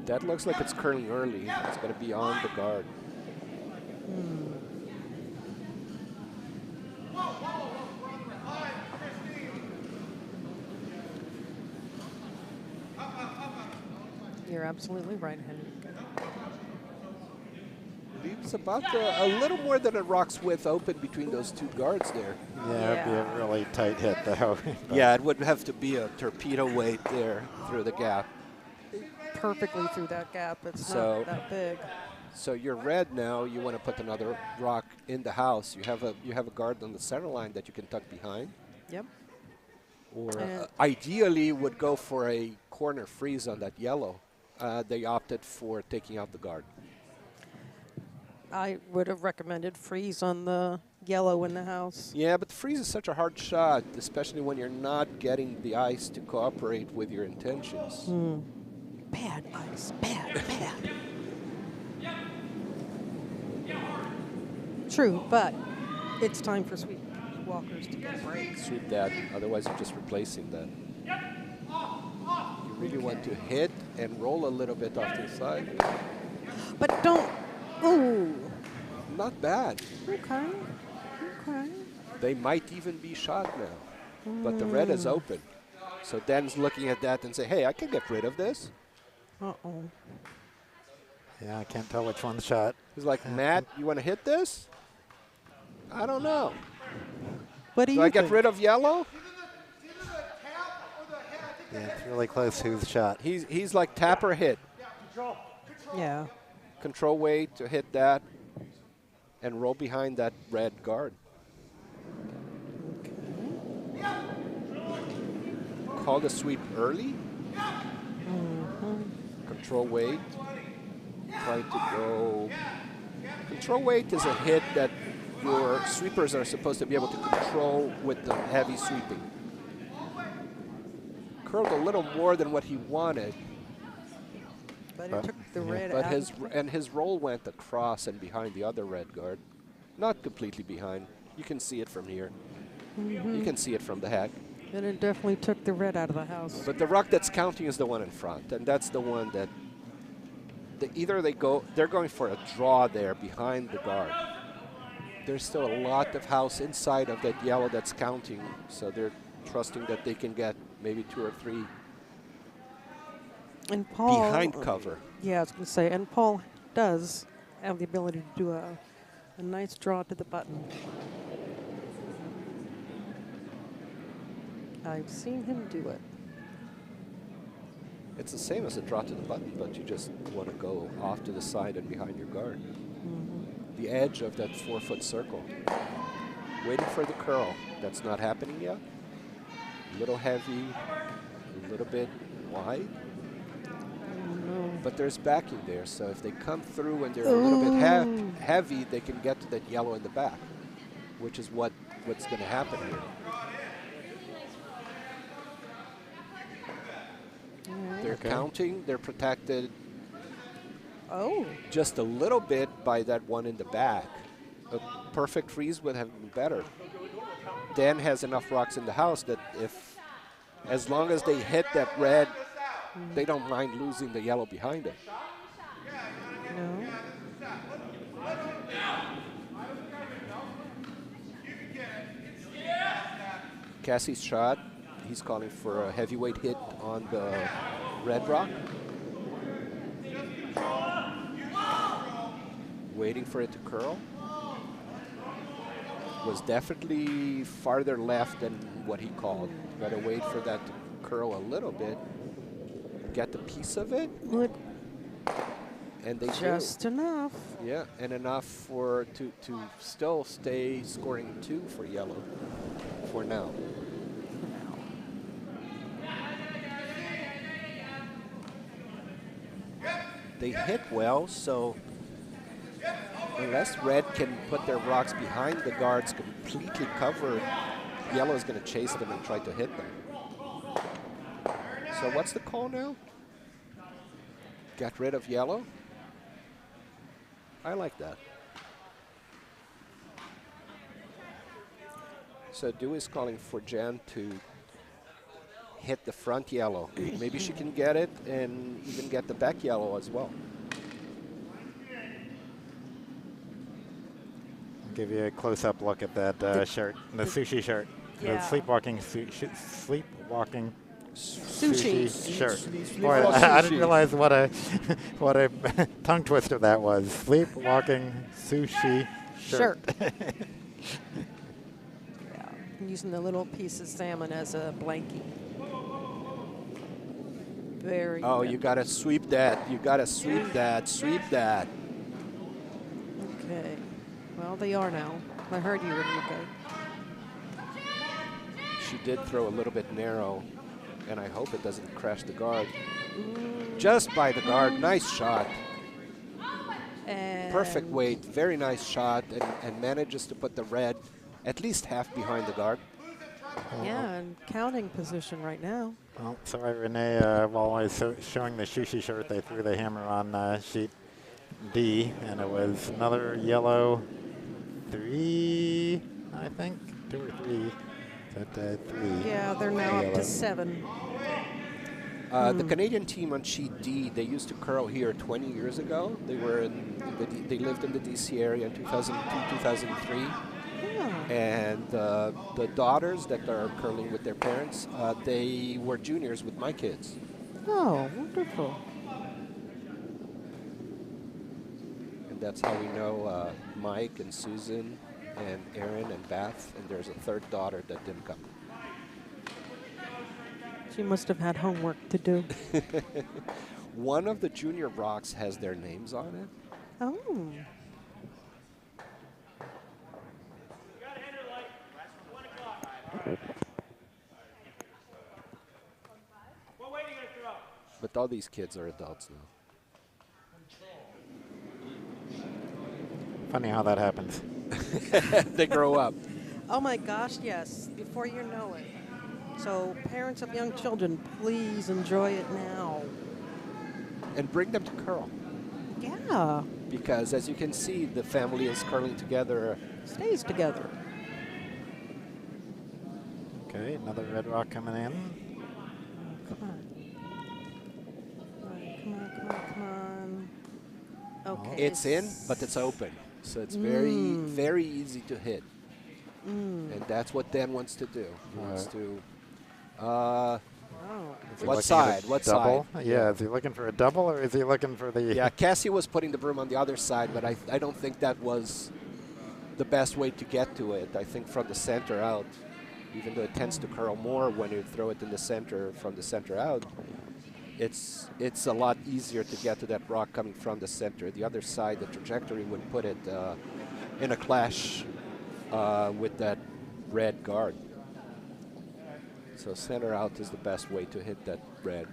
That looks like it's curling early. It's going to be on the guard. You're absolutely right, Henry. Leaves about a little more than a rock's width open between those two guards there. Yeah, it'd be a really tight hit, though. Yeah, it would have to be a torpedo weight there through the gap. Perfectly through that gap. It's So- not that big. So you're red now. You want to put another rock in the house. You have a guard on the center line that you can tuck behind, Yep. or And- ideally would go for a corner freeze on that yellow. They opted for taking out the guard. I would have recommended freeze on the yellow in the house. Yeah, but the freeze is such a hard shot, especially when you're not getting the ice to cooperate with your intentions. Bad ice. Bad. True, but it's time for Sweepwalkers to get a break. Sweep that, otherwise you're just replacing that. You really want to hit and roll a little bit off to the side. But don't. Ooh. Not bad. Okay. They might even be shot now, but the red is open. So Dan's looking at that and say, hey, I can get rid of this. Uh-oh. Yeah, I can't tell which one's shot. He's like, Matt, you want to hit this? I don't know. What do Do you I get think? rid of yellow? Yeah, it's really close who's shot. He's like tap or hit. Yeah. Control weight to hit that and roll behind that red guard. Call the sweep early. Control weight. Try to go. Control weight is a hit that your sweepers are supposed to be able to control with the heavy sweeping. Curled a little more than what he wanted, But it took the red but out. his roll went across and behind the other red guard. Not completely behind. You can see it from here. You can see it from the heck. And it definitely took the red out of the house. But the rock that's counting is the one in front, and that's the one that they're going for a draw there behind the guard. There's still a lot of house inside of that yellow that's counting, so they're trusting that they can get maybe 2 or 3 And Paul. behind cover. Yeah, I was going to say, and Paul does have the ability to do a nice draw to the button. I've seen him do it. It's the same as a draw to the button, but you just want to go off to the side and behind your guard. The edge of that 4-foot circle. Waiting for the curl. That's not happening yet. A little heavy, a little bit wide. But there's backing there, so if they come through and they're a little bit heavy, they can get to that yellow in the back, which is what's going to happen here. They're counting, they're protected Oh. just a little bit by that one in the back. A perfect freeze would have been better. Dan has enough rocks in the house that as long as they hit that red, they don't mind losing the yellow behind it. No. Cassie's shot, he's calling for a heavyweight hit on the red rock. Waiting for it to curl. Was definitely farther left than what he called. Got to wait for that to curl a little bit. Get the piece of it, Good. and they Just enough. do. Yeah, and enough for to still stay scoring 2 for yellow for now. They hit well, so unless red can put their rocks behind the guards completely covered, yellow is going to chase them and try to hit them. So what's the call now? Get rid of yellow? I like that. So Dewey's calling for Jenn to hit the front yellow. Maybe she can get it and even get the back yellow as well. I'll give you a close-up look at that shirt, the sushi shirt. Yeah. The sleepwalking Sushi. shirt. Boy, I didn't realize what a what a tongue twister that was. Sleepwalking sushi shirt. Yeah, I'm using the little piece of salmon as a blankie. Very Oh, good. you got to sweep that. You got to sweep that. Sweep that. Okay. Well, they are now. I heard you, Enrique. She did throw a little bit narrow, and I hope it doesn't crash the guard. Just by the guard. Nice shot. And Perfect weight. Very nice shot, and manages to put the red at least half behind the guard. Yeah, and counting position right now. Well, sorry, Renee. While I was showing the sushi shirt, they threw the hammer on sheet D, and it was another yellow 3, I think, 2 or 3. Is that 3? Yeah, they're now up Yellow. to 7. The Canadian team on sheet D, they used to curl here 20 years ago. They were they lived in the DC area in 2002, 2003. Yeah. And the daughters that are curling with their parents, they were juniors with my kids. Oh, wonderful. And that's how we know Mike and Susan and Aaron and Beth. And there's a third daughter that didn't come. She must have had homework to do. One of the junior rocks has their names on it. Oh. But all these kids are adults now. Funny how that happens. They grow up. Oh my gosh, yes. Before you know it. So parents of young children, please enjoy it now. And bring them to curl. Yeah. Because as you can see, the family is curling together. Stays together. Okay, another red rock coming in. Come on. Come on, come on, come on. Okay. It's in, but it's open. So it's very, very easy to hit. And that's what Dan wants to do. He wants to... Oh. Is he What looking at side? a What double? side? Yeah, is he looking for a double or is he looking for the... Yeah, Cassie was putting the broom on the other side, but I don't think that was the best way to get to it. I think from the center out, even though it tends to curl more when you throw it in the center, from the center out, it's a lot easier to get to that rock coming from the center. The other side, the trajectory would put it in a clash with that red guard. So center out is the best way to hit that red.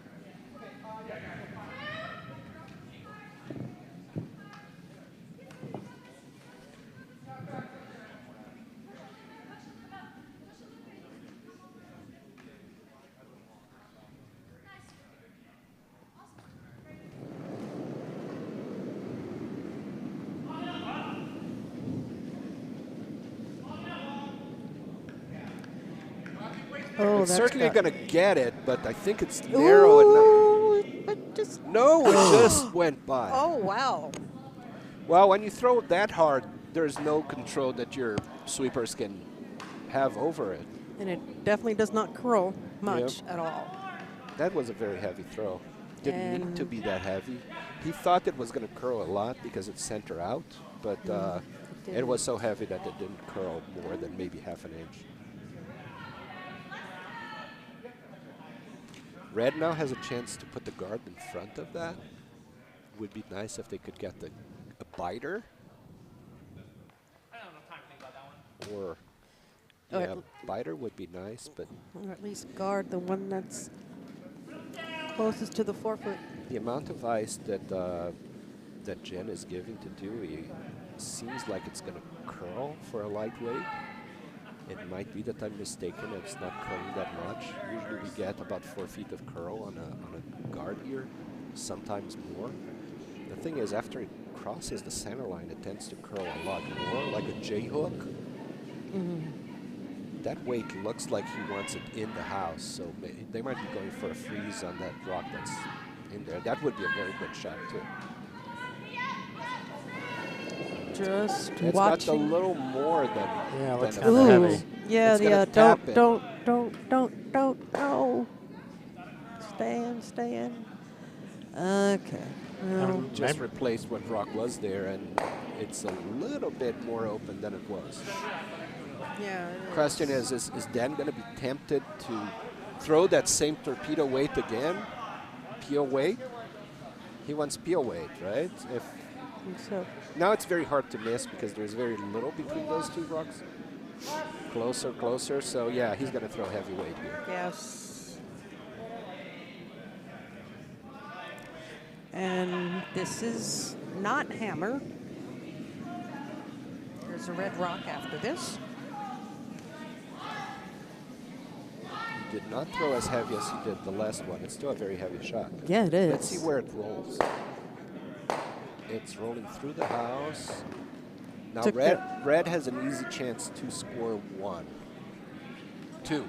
Oh, It's that's certainly got- going to get it, but I think it's narrow enough. Ooh, but just. No, it just went by. Oh, wow. Well, when you throw it that hard, there's no control that your sweepers can have over it. And it definitely does not curl much at all. That was a very heavy throw. Didn't need to And- be that heavy. He thought it was going to curl a lot because it's center out, but it was so heavy that it didn't curl more than maybe half an inch. Red now has a chance to put the guard in front of that. Would be nice if they could get a biter. Or, Or yeah, biter would be nice, but Or at least guard the one that's closest to the forefoot. the amount of ice that that Jenn is giving to Dewey seems like it's going to curl for a lightweight. It might be that I'm mistaken. It's not curling that much. Usually we get about 4 feet of curl on a guard here, sometimes more. The thing is, after it crosses the center line, it tends to curl a lot more, like a J-hook. That weight looks like he wants it in the house, so they might be going for a freeze on that rock that's in there. That would be a very good shot, too. Just It's got a watching. little more than. Yeah, it looks than kinda a heavy. freeze. Yeah, It's gonna yeah. tap it. Don't. No. stay in. Okay. Well, Just replaced what rock was there, and it's a little bit more open than it was. yeah. Question is Dan going to be tempted to throw that same torpedo weight again? Peel weight? He wants peel weight, right? If I think so. now it's very hard to miss because there's very little between those two rocks. Closer, closer. So yeah, he's going to throw heavy weight here. Yes. And this is not hammer. There's a red rock after this. He did not throw as heavy as he did the last one. It's still a very heavy shot. Yeah, it is. Let's see where it rolls. It's rolling through the house. Now Took red has an easy chance to score 1. 2.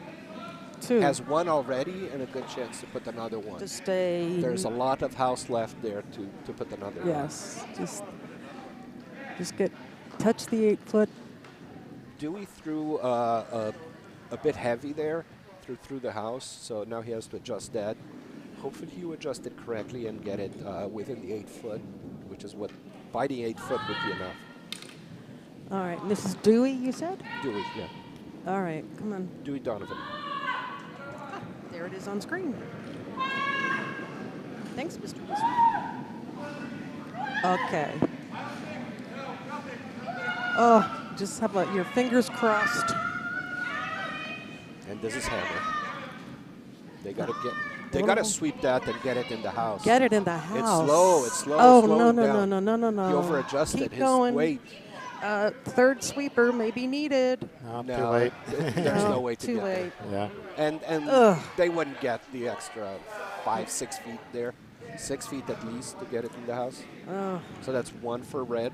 2. Has 1 already and a good chance to put another 1. To stay. There's a lot of house left there to put another 1. Yes. Just touch the 8 foot. Dewey threw a bit heavy there through the house, so now he has to adjust that. Hopefully you adjust it correctly and get it within the 8 foot, which is what by the 8 foot would be enough. All right. And this is Dewey, you said? Dewey, yeah. All right. Come on. Dewey Donovan. There it is on screen. Thanks, Mr. Wizard. Okay. Oh, just have your fingers crossed. And this is hammer. They gotta sweep that and get it in the house. Get it in the house. It's slow. Oh, slow no, it no, down. no. He over-adjusted Keep his going. weight. Third sweeper may be needed. No, No, too late. There's no way to Too get late. Yeah. there. And Ugh. they wouldn't get the extra 5-6 feet there. 6 feet at least to get it in the house. Oh, So that's 1 for red.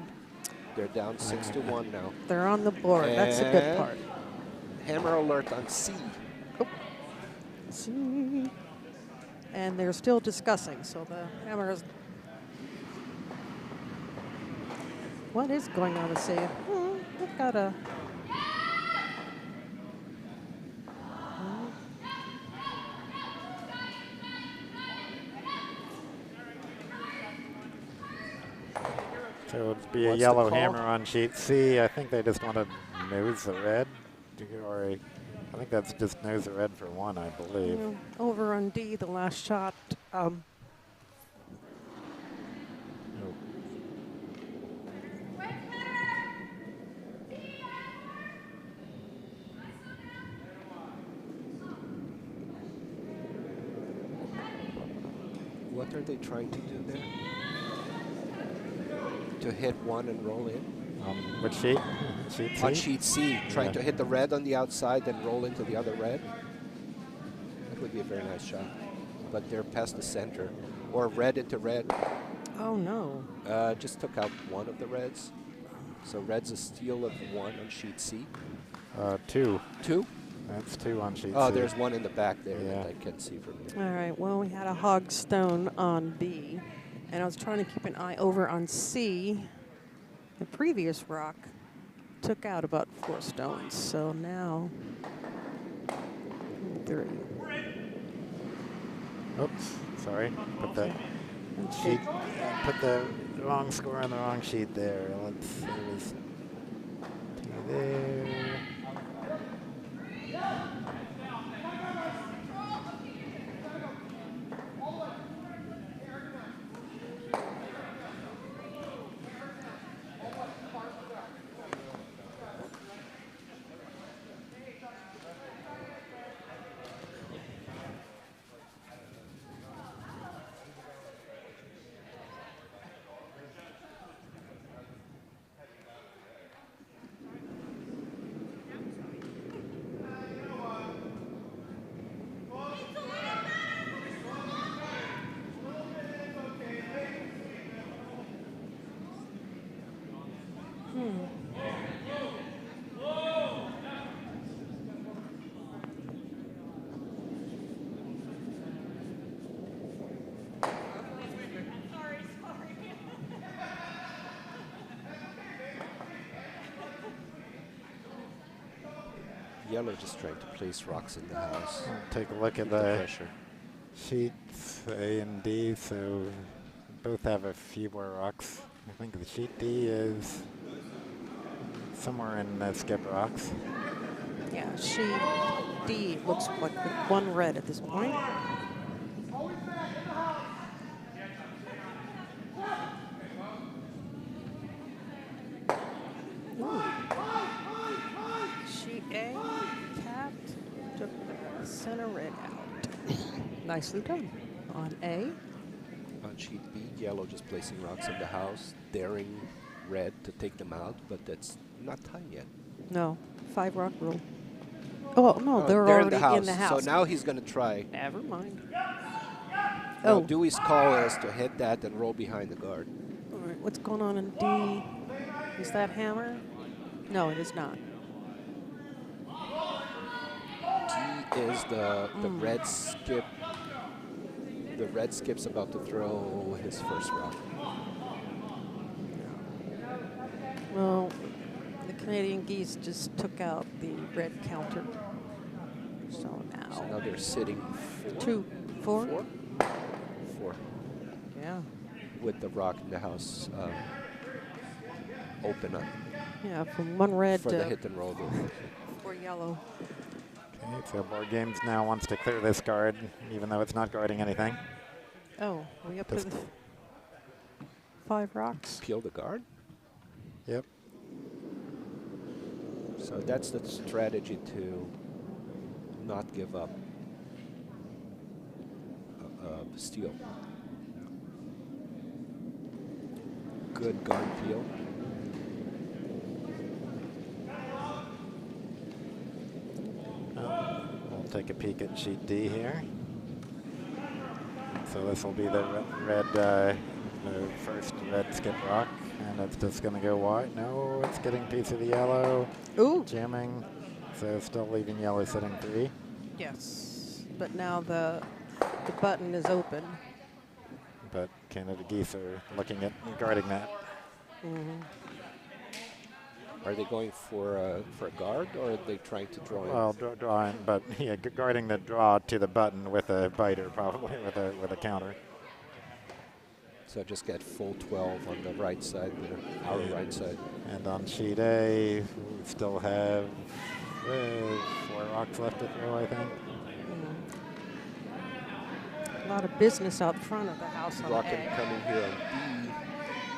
They're down 6-1 now. they're on the board. That's a good And part. Hammer alert on C. See. And they're still discussing, so the hammer is. What is going on with C? They've got a. So it'd be a What's the yellow call? hammer on sheet C. I think they just want to nose the red. I think that's just nose the red for 1, I believe. Over on D, the last shot. Oh. What are they trying to do there? To hit 1 and roll in? Which sheet? Sheet C? On sheet C, trying to hit the red on the outside, then roll into the other red. That would be a very nice shot. But they're past the center. Or red into red. Oh, no. Just took out 1 of the reds. So red's a steal of 1 on sheet C. 2. 2? That's 2 on sheet Oh, C. there's 1 in the back there Yeah. that I can't see from here. All right, well, we had a hog stone on B, and I was trying to keep an eye over on C. The previous rock took out about 4 stones, so now 3. Oops, sorry. Put the And sheet. Put the wrong score on the wrong sheet there. Let's. It was 2 there. Yellow just trying to place rocks in the house. Take a look at Keep the the pressure. sheets A and D, so both have a few more rocks. I think the sheet D is somewhere in the skip rocks. Yeah, sheet D looks like the one red at this point. Ooh. Sheet A tapped, took the center red out. Nicely done. On A. On sheet B, yellow just placing rocks in the house, daring red to take them out, but that's not time yet. No, 5 rock rule. Oh, no, they're in already the house. in the house. So now he's going to try. Never mind. Now Dewey's call is to hit that and roll behind the guard. All right, what's going on in D? Is that hammer? No, it is not. D is the red skip. The red skip's about to throw his first rock. Well, the Canadian geese just took out the red counter. So So now now they're sitting 2, 4. 4? 4. Yeah, With the rock in the house open up yeah, from 1 red for the to hit and roll. 4 yellow. Okay, so Board Games now wants to clear this guard, even though it's not guarding anything. Oh, we up to the 5 rocks. Peel the guard. Yep. So that's the strategy to not give up steal. Good guard peel. We'll take a peek at sheet D here. So this will be the the first red skip rock, and it's just going to go wide. No, it's getting a piece of the yellow. Ooh. Jamming, so still leaving yellow sitting 3. Yes, but now the button is open. But Canada geese are looking at guarding that. Mm-hmm. Are they going for a guard, or are they trying to draw in? Well, drawing, but yeah, guarding the draw to the button with a biter, probably with a counter. So just get full 12 on the right side, our right side. And on sheet A, we still have 4 rocks left to throw, I think. A lot of business out front of the house on Rocket A. coming here on B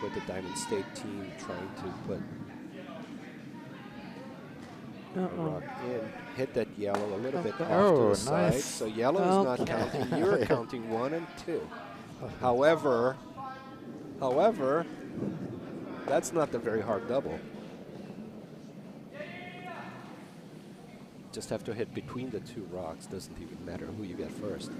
with the Diamond State team trying to put a rock in. Hit that yellow a little bit off to Oh, the side. nice. So yellow is not Okay. counting. You're counting 1 and 2. However, that's not the very hard double. Just have to hit between the 2 rocks. Doesn't even matter who you get first.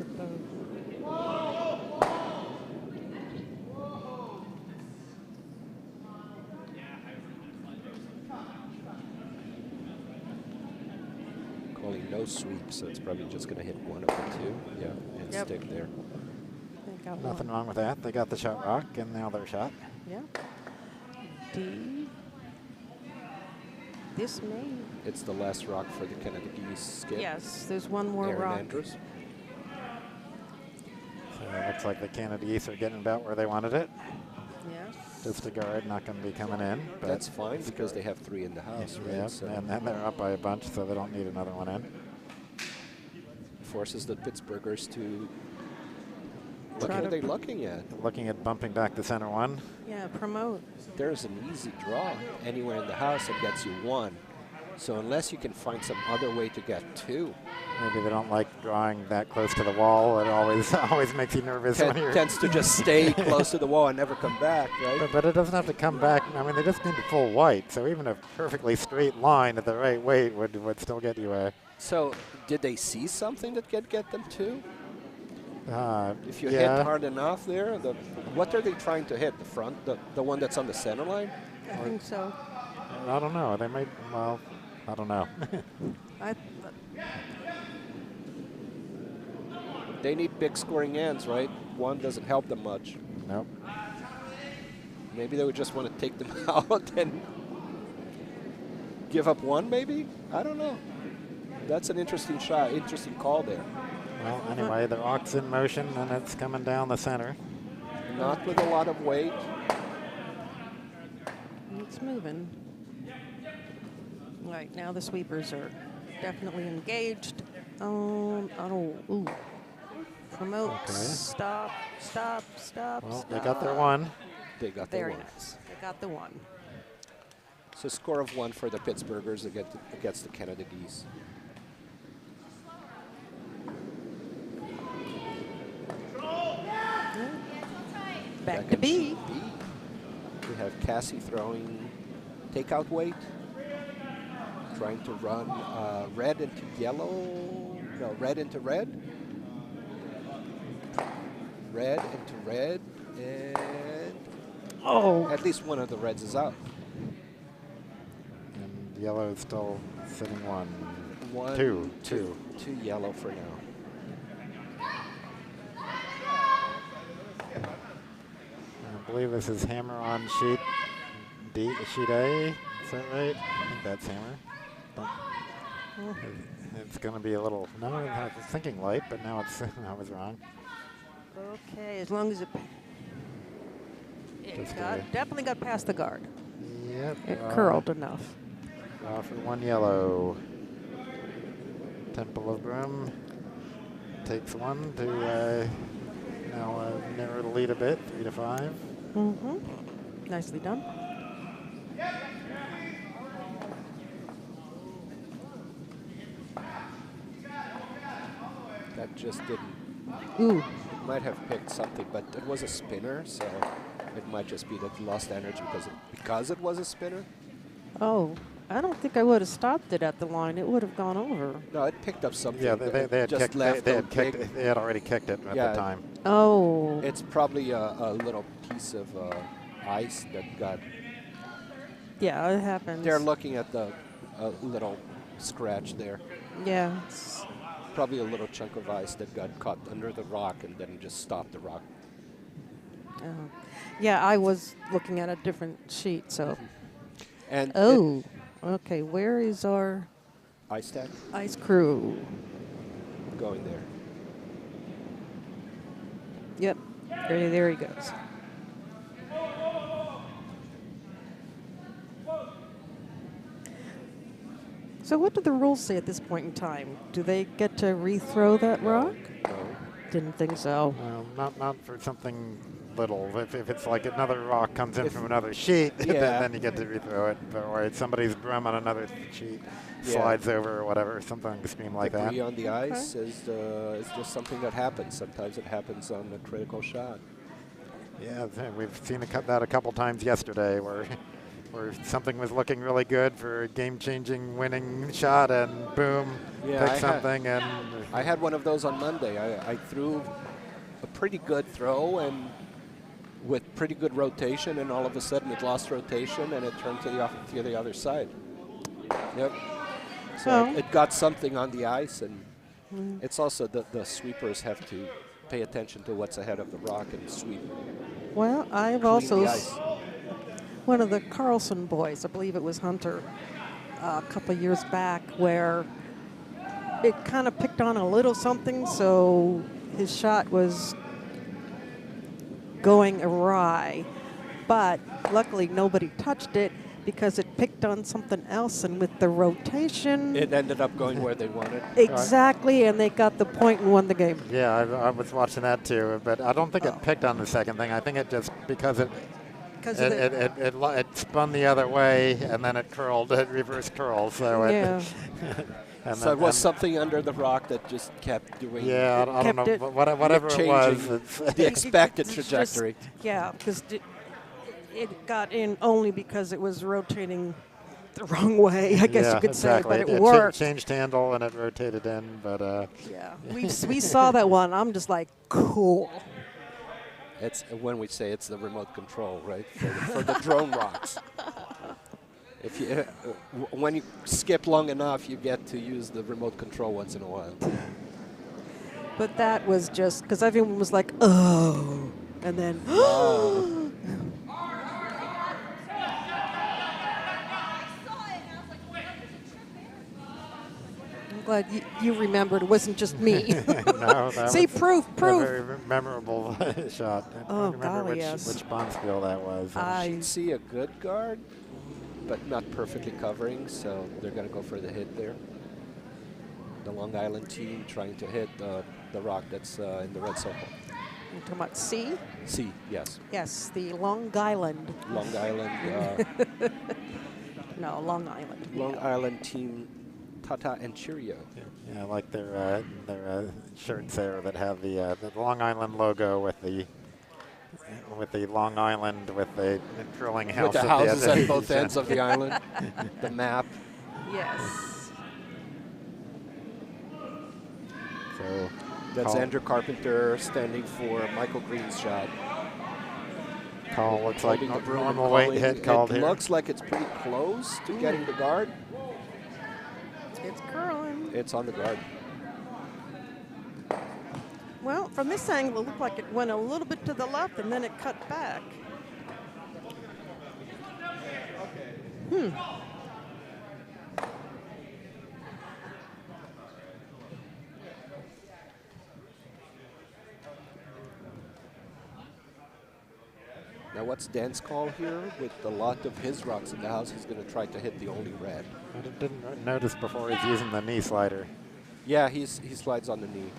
Calling no sweep, so it's probably just going to hit one of the 2. Yeah, and Yep. stick there. They got Nothing one. wrong with that. They got the shot rock, and now they're shot. Yeah. D. This may. It's the last rock for the Canada geese skip. Yes, there's one more Aaron rock. Andrews. So it looks like the Canada geese are getting about where they wanted it. Yes. Just a guard, not going to be coming in. But That's fine because they have 3 in the house, right? yeah, So and then they're up by a bunch, so they don't need another one in. forces the Pittsburghers to. What Try are to they looking at? Looking at bumping back to center 1. Yeah, promote. There's an easy draw anywhere in the house that gets you 1. So unless you can find some other way to get 2, Maybe they don't like drawing that close to the wall. It always makes you nervous when you're. tends to just stay close to the wall and never come back, right? But it doesn't have to come back. I mean, they just need to pull white. So even a perfectly straight line at the right weight would still get you a. So did they see something that could get them 2? If you yeah. hit hard enough there, what are they trying to hit? The front, the one that's on the center line? I think so. I don't know. They might. Well, I don't know. They need big scoring ends, right? 1 doesn't help them much. Nope. Maybe they would just want to take them out and give up 1, maybe? I don't know. That's an interesting shot, interesting call there. Well, anyway, the rock's in motion and it's coming down the center. Not with a lot of weight. It's moving. Right now, the sweepers are definitely engaged. Ooh. Promote. Okay. Stop. Well, they got their one. They got their Very one. nice. They got the one. So score of 1 for the Pittsburghers against the Canada Geese. Back to B. We have Cassie throwing takeout weight, trying to run red into yellow, no, red into red, red into red, and at least one of the reds is out. And yellow is still sitting one. Two Two yellow for now. I believe this is hammer on sheet D, sheet A. Is that right? I think that's hammer. It's going to be a little. No, I was thinking light, but now it's. I was wrong. Okay, as long as it Just definitely got past the guard. Yep. It curled enough. For one yellow. Temple of Broom takes one to now narrow the lead a bit, 3-5. Nicely done. That just didn't. Ooh. It might have picked something, but it was a spinner, so it might just be that it lost energy because it was a spinner. Oh, I don't think I would have stopped it at the line. It would have gone over. No, it picked up something. Yeah, they had just kicked. left They had already kicked it at the time. Oh. It's probably a little piece of ice that got. Yeah, it happens. They're looking at the little scratch there. Yeah. Probably a little chunk of ice that got caught under the rock and then just stopped the rock. Yeah, I was looking at a different sheet, so. And okay. Where is our ice stack ice crew? going there. Yep. There he goes. So what do the rules say at this point in time? Do they get to rethrow that rock? No. Didn't think so. Not for something little. If it's like another rock comes in from another sheet, then you get to rethrow it. Or it's somebody's broom on another sheet slides over or whatever, something extreme like that. Debris on the ice is just something that happens. Sometimes it happens on a critical shot. Yeah, we've seen that a couple times yesterday where something was looking really good for a game-changing winning shot and boom, pick something. And I had one of those on Monday. I threw a pretty good throw and with pretty good rotation, and all of a sudden it lost rotation and it turned to the other side. Yep. So it got something on the ice, and it's also the sweepers have to pay attention to what's ahead of the rock and sweep. Well, I've clean also the ice. One of the Carlson boys, I believe it was Hunter, a couple of years back, where it kind of picked on a little something, so his shot was going awry. But luckily nobody touched it because it picked on something else, and with the rotation, It ended up going where they wanted. exactly, and they got the point and won the game. yeah, I was watching that too, but I don't think it picked on the second thing. I think it just because it spun the other way and then it curled, it reverse curled. So Yeah. So it was something under the rock that just kept doing. Yeah, I don't know, whatever it was. The expected It's trajectory. just- yeah, because it got in only because it was rotating the wrong way, I guess you could say, but it worked. Changed handle and it rotated in, but Yeah, we saw that one. I'm just like, cool. It's when we say it's the remote control, right? For the drone rocks. If you, when you skip long enough, you get to use the remote control once in a while. But that was just because everyone was like, oh, and then, I'm glad you remembered. It wasn't just me. No, that See, was proof. a very memorable shot. I Oh, don't remember golly, yes. which Bonspiel that was. Should see a good guard, but not perfectly covering, so they're going to go for the hit there. The Long Island team trying to hit the rock that's in the red circle. You're talking about C? C, yes. Yes, the Long Island. Long Island. No, Long Island. Long Island team, Tata and Cheerio. Yeah, I like their shirts there that have the Long Island logo with the Long Island with the curling house. With the houses at both ends of the island, the map. Yes. So That's Andrew Carpenter standing for Michael Greene's shot. Call looks like Holding the broom and normal weight calling. hit called It here. looks like it's pretty close to getting the guard. It's curling. It's on the guard. Well, from this angle, it looked like it went a little bit to the left and then it cut back. Now what's Dan's call here? With a lot of his rocks in the house, he's going to try to hit the only red. I didn't notice before he's using the knee slider. Yeah, he slides on the knee.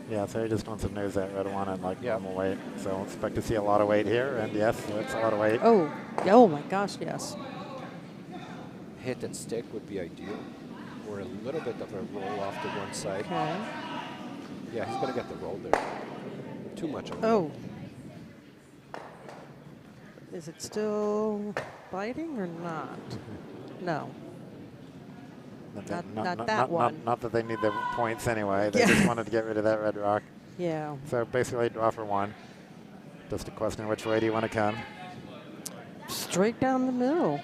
Yeah, so he just wants to nose that red one at like Yep. normal weight. So we'll expect to see a lot of weight here, and yes, it's a lot of weight. Oh my gosh, yes. Hit and stick would be ideal. Or a little bit of a roll off to one side. Okay. Yeah, he's going to get the roll there. Too much of a Oh. roll. Is it still biting or not? No. Not that one. Not that they need the points anyway. They Yeah. just wanted to get rid of that red rock. Yeah. So basically draw for one. Just a question, which way do you want to come? Straight down the middle.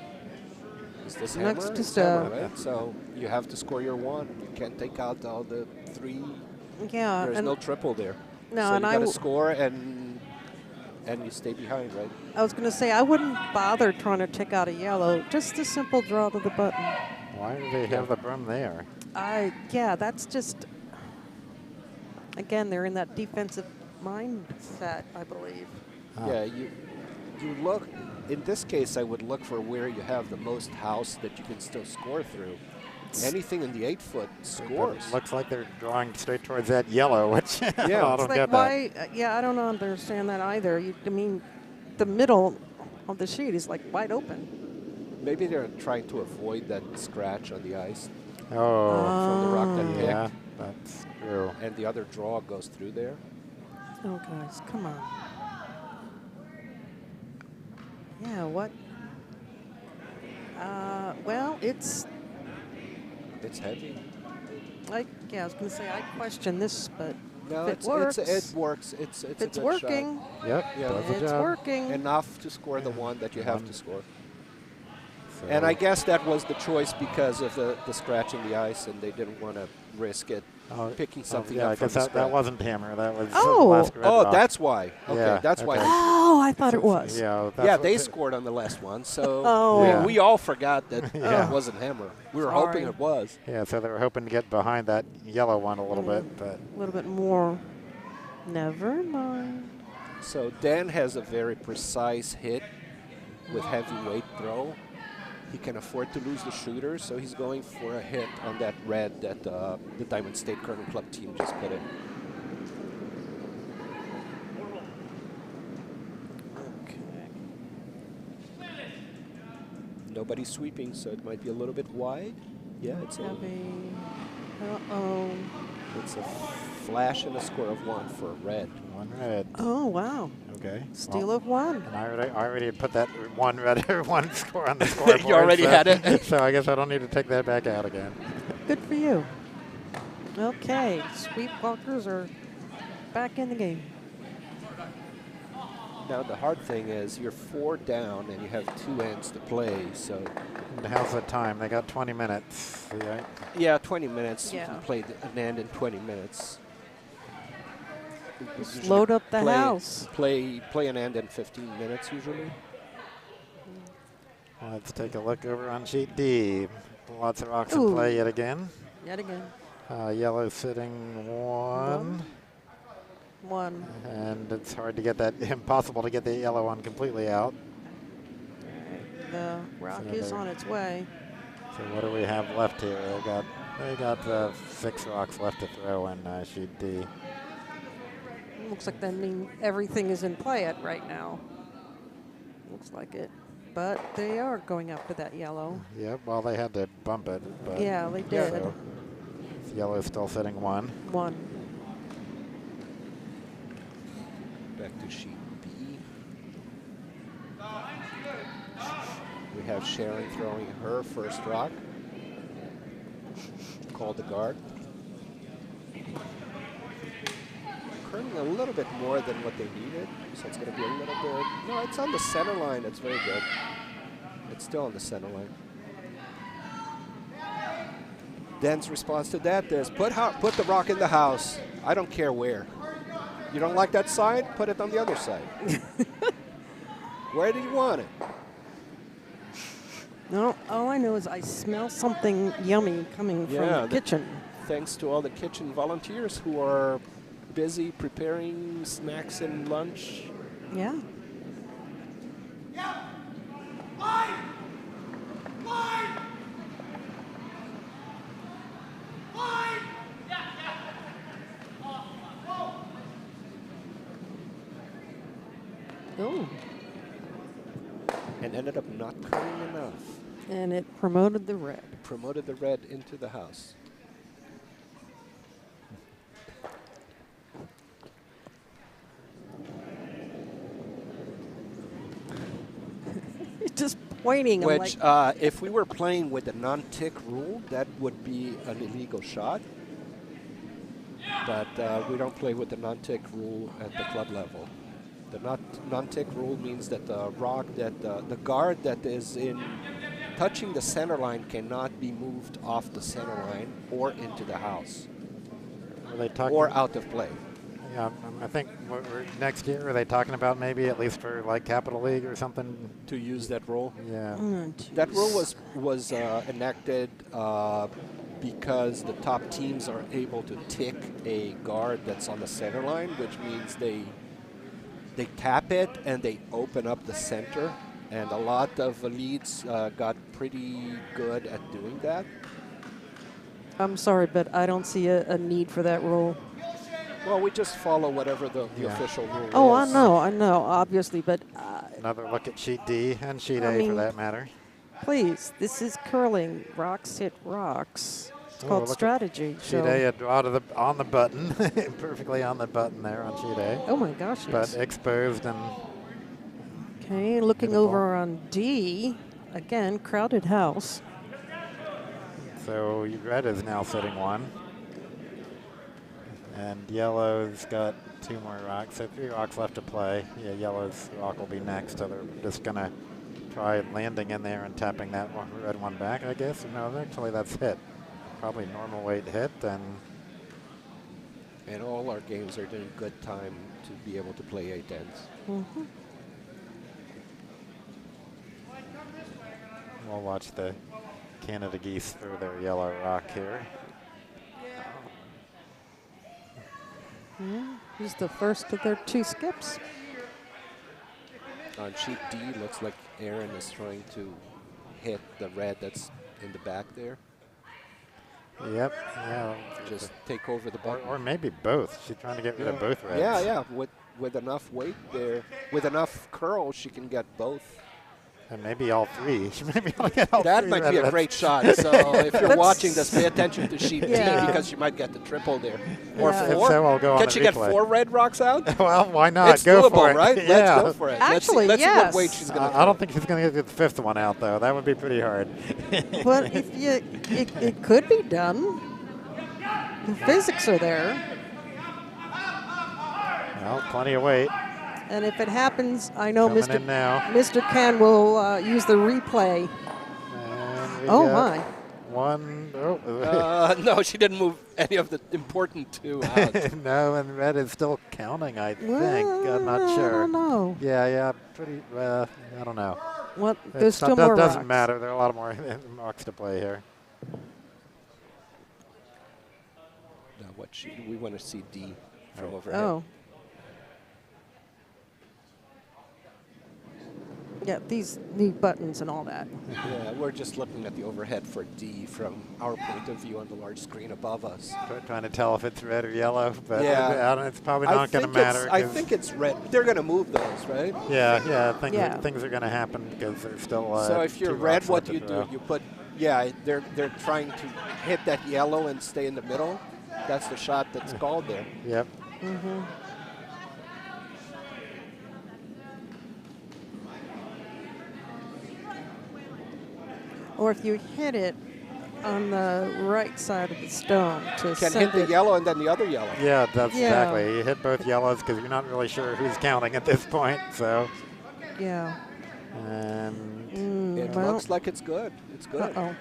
Is this Next hammer? to It's hammer, stuff. right? So you have to score your one. You can't take out all the three. Yeah. There's and no triple there. No, so and you I got to w- score and you stay behind, right? I was going to say, I wouldn't bother trying to take out a yellow. Just a simple draw to the button. Why do they have the broom there? Yeah, that's just, again, they're in that defensive mindset, I believe. Yeah, you look. In this case, I would look for where you have the most house that you can still score through. Anything in the 8-foot scores. It looks like they're drawing straight towards that yellow, which I Yeah. don't It's like, get why? Yeah, I don't understand that either. I mean, the middle of the sheet is like wide open. Maybe they're trying to avoid that scratch on the ice that. Oh, from the rock that yeah, picked, that's true. and the other draw goes through there. Oh, guys, come on. Yeah, what? Well, it's It's heavy. I was going to say I question this, but No, if it works, it works. It's a it's good working. shot. Yep, Yeah. does the It's job. working. Enough to score the one that you have One. to score. So And I guess that was the choice because of the scratch in the ice, and they didn't want to risk it picking something yeah, up I from guess the that scratch. wasn't hammer. That was Oh. the last red Oh, rock. that's why. Okay, Yeah, that's why. okay. Oh, I thought it was. Yeah, that's Yeah, what they scored on the last one, so Oh. Yeah. we all forgot that Yeah. it wasn't hammer. We were Sorry. hoping it was. Yeah, so they were hoping to get behind that yellow one a little bit, but A little bit more. Never mind. So Dan has a very precise hit with heavyweight throw. He can afford to lose the shooter, so he's going for a hit on that red that the Diamond State Curling Club team just put in. Okay. Nobody's sweeping, so it might be a little bit wide. Yeah, it's Heavy. Uh-oh. it's a flash and a score of one for red. one red. Oh, wow. Okay. Steal Well, of one. and I already had put that one red one score on the scoreboard. You already so, had it. So I guess I don't need to take that back out again. Good for you. Okay, Sweepwalkers are back in the game. Now the hard thing is you're 4 down and you have 2 ends to play, so And how's the time? They got 20 minutes. Right? yeah, 20 minutes. You Yeah. can play an end in 20 minutes. Just Usually load up the house. Play an end in 15 minutes usually. Let's take a look over on sheet D. Lots of rocks in Ooh. play yet again. Yet again. Yellow sitting one. One. And it's hard to get that, impossible to get the yellow one completely out. The rock So is they're- on its way. So what do we have left here? They got 6 rocks left to throw in sheet D. Looks like that means everything is in play at right now. Looks like it. But they are going after that yellow. Yep, well, they had to bump it. But Yeah, they did. So yellow still sitting one. One. Back to sheet B. We have Sharon throwing her first rock. Called the guard. Curling a little bit more than what they needed, so it's going to be a little bit. No, it's on the center line. It's very good. It's still on the center line. Den's response to that is put the rock in the house. I don't care where. You don't like that side? Put it on the other side. Where do you want it? No, all I know is I smell something yummy coming from Yeah, the kitchen. Thanks to all the kitchen volunteers who are busy preparing snacks and lunch. Yeah. Oh, And ended up not curling enough. and it promoted the red. Promoted the red into the house. Just pointing. I'm Which, like, if we were playing with the non-tick rule, that would be an illegal shot. But we don't play with the non-tick rule at the club level. The non-tick rule means that the rock, that the guard that is in touching the center line cannot be moved off the center line or into the house Are they talking? or out of play. Yeah, I think next year, are they talking about maybe at least for like Capital League or something? To use that rule. Yeah. That rule was enacted because the top teams are able to tick a guard that's on the center line, which means they tap it and they open up the center. And a lot of leads got pretty good at doing that. I'm sorry, but I don't see a need for that rule. Well, we just follow whatever the Yeah. official rule Oh, is. I know, obviously, but Another look at sheet D and sheet I A for mean- that matter. please, this is curling. Rocks hit rocks. It's Oh, called look at strategy. Sheet A, a draw to on the button, perfectly on the button there on sheet A, Oh my gosh, yes. but exposed and Okay, looking Hit a ball. over on D, again, crowded house. so red is now sitting one. And yellow's got 2 more rocks, so 3 rocks left to play. Yeah, yellow's rock will be next, so they're just gonna try landing in there and tapping that red one back, I guess. No, actually that's hit. Probably normal weight hit, and And all our games are doing good time to be able to play 8-10s. Mm-hmm. we'll watch the Canada geese throw their yellow rock here. Yeah, he's the first of their 2 skips. On sheet D, looks like Aaron is trying to hit the red that's in the back there. Yep, yeah. Just take over the Or, button. or maybe both. She's trying to get rid of both reds. Yeah, yeah. With enough weight there, with enough curl, she can get both. And maybe all 3. She maybe will get all That 3 might red be a reds. great shot. So if you're That's- watching this, pay attention to sheet Yeah. D because you might get the triple there. Or Yeah. If 4. so, I'll go on Can the she get replay. 4 red rocks out? Well, why not? It's Go doable, for it. right? Yeah. Let's go for it. Actually, let's see yes. what weight she's going to I don't think she's going to get the 5th one out, though. That would be pretty hard. But if you, it could be done. The physics are there. Well, plenty of weight. And if it happens, I know Coming in now. Mr. Can will use the replay. And we Oh, got my. One. Oh. No, she didn't move any of the important 2 out. No, and red is still counting, I think. I'm Well, not I sure. don't know. Yeah, pretty, I don't know. Well, there's still more doesn't rocks. matter. There are a lot more rocks to play here. Now what we want to see D from overhead. Oh. Yeah, these new buttons and all that. Yeah, we're just looking at the overhead for D from our point of view on the large screen above us. Trying to tell if it's red or yellow, but Yeah. it's probably not going to matter. I think it's red. They're going to move those, right? Yeah, Yeah. things are going to happen because there's still. So if you're 2 red, rocks what left do to you throw. do? You put, yeah, they're trying to hit that yellow and stay in the middle. That's the shot that's called there. Yep. Mm-hmm. Or if you hit it on the right side of the stone to Can send hit the it. yellow and then the other yellow. Yeah, that's Yeah. exactly. You hit both yellows because you're not really sure who's counting at this point. So, Yeah. and It well, looks like it's good. It's good. uh-oh.